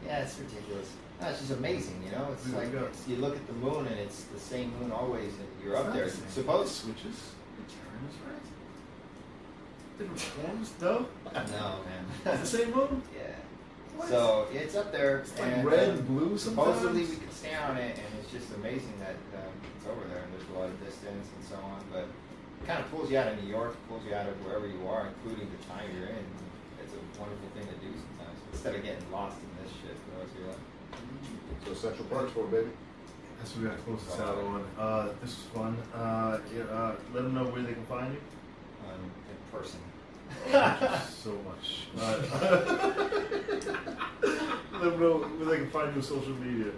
Speaker 2: Yeah, it's ridiculous. No, it's just amazing, you know? It's
Speaker 1: Yeah,
Speaker 2: like,
Speaker 1: yeah.
Speaker 2: you look at the moon and it's the same moon always, and you're
Speaker 1: It's
Speaker 2: up
Speaker 1: not
Speaker 2: there.
Speaker 1: the same.
Speaker 2: Suppose?
Speaker 1: Switches. It turns, right? Different forms, though.
Speaker 2: No, man.
Speaker 1: It's the same moon.
Speaker 2: Yeah.
Speaker 1: What?
Speaker 2: So, it's up there.
Speaker 1: It's like
Speaker 2: and,
Speaker 1: red and blue sometimes.
Speaker 2: supposedly we can stand on it, and it's just amazing that it's over there, and there's a lot of distance and so on, but it kind of pulls you out of New York, pulls you out of wherever you are, including the time you're in. It's a wonderful thing to do sometimes, instead of getting lost in this shit for the rest of your life.
Speaker 5: So Central Park's for, baby.
Speaker 1: That's what we got to close this out on. This was fun. Let them know where they can find you.
Speaker 2: In person.
Speaker 1: Thank you so much. Let them know where they can find you on social media.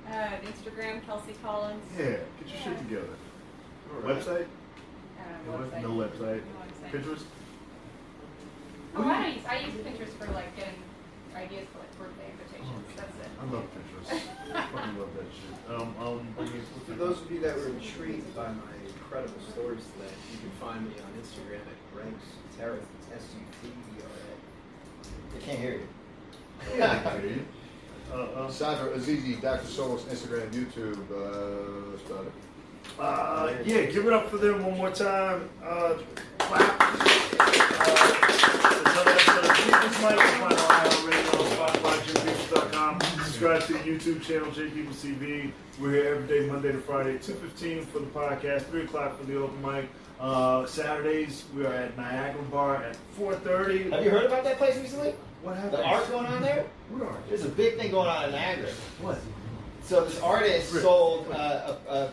Speaker 3: Instagram, Kelsey Collins.
Speaker 1: Yeah, get your shit together. Website?
Speaker 3: Website.
Speaker 1: No website.
Speaker 3: No website.
Speaker 1: Pinterest?
Speaker 3: Oh, I use Pinterest for like getting ideas for like birthday invitations. That's it.
Speaker 1: I love Pinterest. I fucking love that shit.
Speaker 6: For those of you that were intrigued by my incredible stories today, you can find me on Instagram at Greg Sutera. It's Sutera.
Speaker 2: They can't hear you.
Speaker 5: Sadra, Azizi, Dr. Soul's Instagram, YouTube. That's about it.
Speaker 1: Yeah, give it up for them one more time. Clap. Another episode of Keep This Mic on iHeartRadio, Spotify, JimPeoples.com. Subscribe to the YouTube channel, J Peoples TV. We're here every day, Monday to Friday, 2:15 for the podcast, 3 o'clock for the open mic. Saturdays, we are at Niagara Bar at 4:30.
Speaker 2: Have you heard about that place recently?
Speaker 1: What
Speaker 2: The
Speaker 1: happened?
Speaker 2: art going on there?
Speaker 1: What art?
Speaker 2: There's a big thing going on in Niagara.
Speaker 1: What?
Speaker 2: So this artist sold a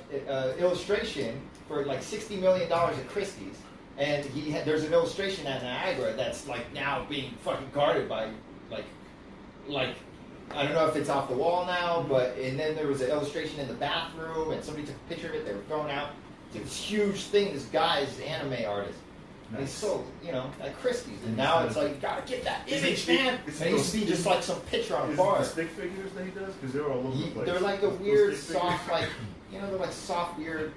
Speaker 2: illustration for like $60 million at Christie's, and there's an illustration at Niagara that's like now being fucking guarded by like I don't know if it's off the wall now, but and then there was an illustration in the bathroom, and somebody took a picture of it. They were thrown out. It's this huge thing. This guy is an anime artist. And he sold, at Christie's, and now it's like you gotta get that image, man. And it used to be just like some picture on a
Speaker 1: Is it
Speaker 2: bar.
Speaker 1: the stick figures that he does? Because they're all over the place.
Speaker 2: They're like a
Speaker 1: Those
Speaker 2: weird,
Speaker 1: stick figures?
Speaker 2: soft, they're like soft, weird,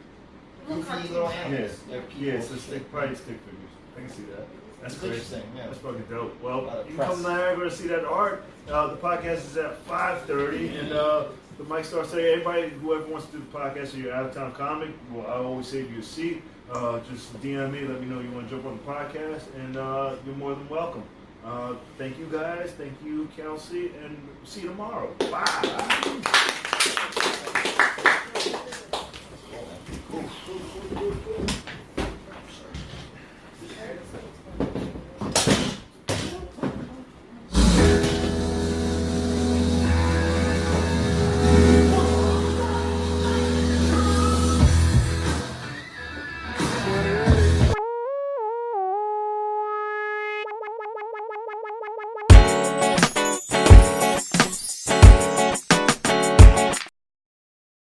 Speaker 3: Little
Speaker 2: goofy
Speaker 3: cartoons.
Speaker 2: little
Speaker 1: Yeah,
Speaker 2: animals. They're
Speaker 1: yeah, it's
Speaker 2: people.
Speaker 1: the stick, probably stick figures. I can see that. That's
Speaker 2: It's
Speaker 1: great.
Speaker 2: interesting, yeah.
Speaker 1: That's fucking dope.
Speaker 2: A lot
Speaker 1: Well,
Speaker 2: of
Speaker 1: you can come to
Speaker 2: press.
Speaker 1: Niagara to see that art. The podcast is at 5:30, and the mic starts saying, everybody, whoever wants to do the podcast or you're out of town comic, well, I always save you a seat. Just DM me, let me know you want to jump on the podcast, and you're more than welcome. Thank you guys, thank you Kelsey, and see you tomorrow. Bye.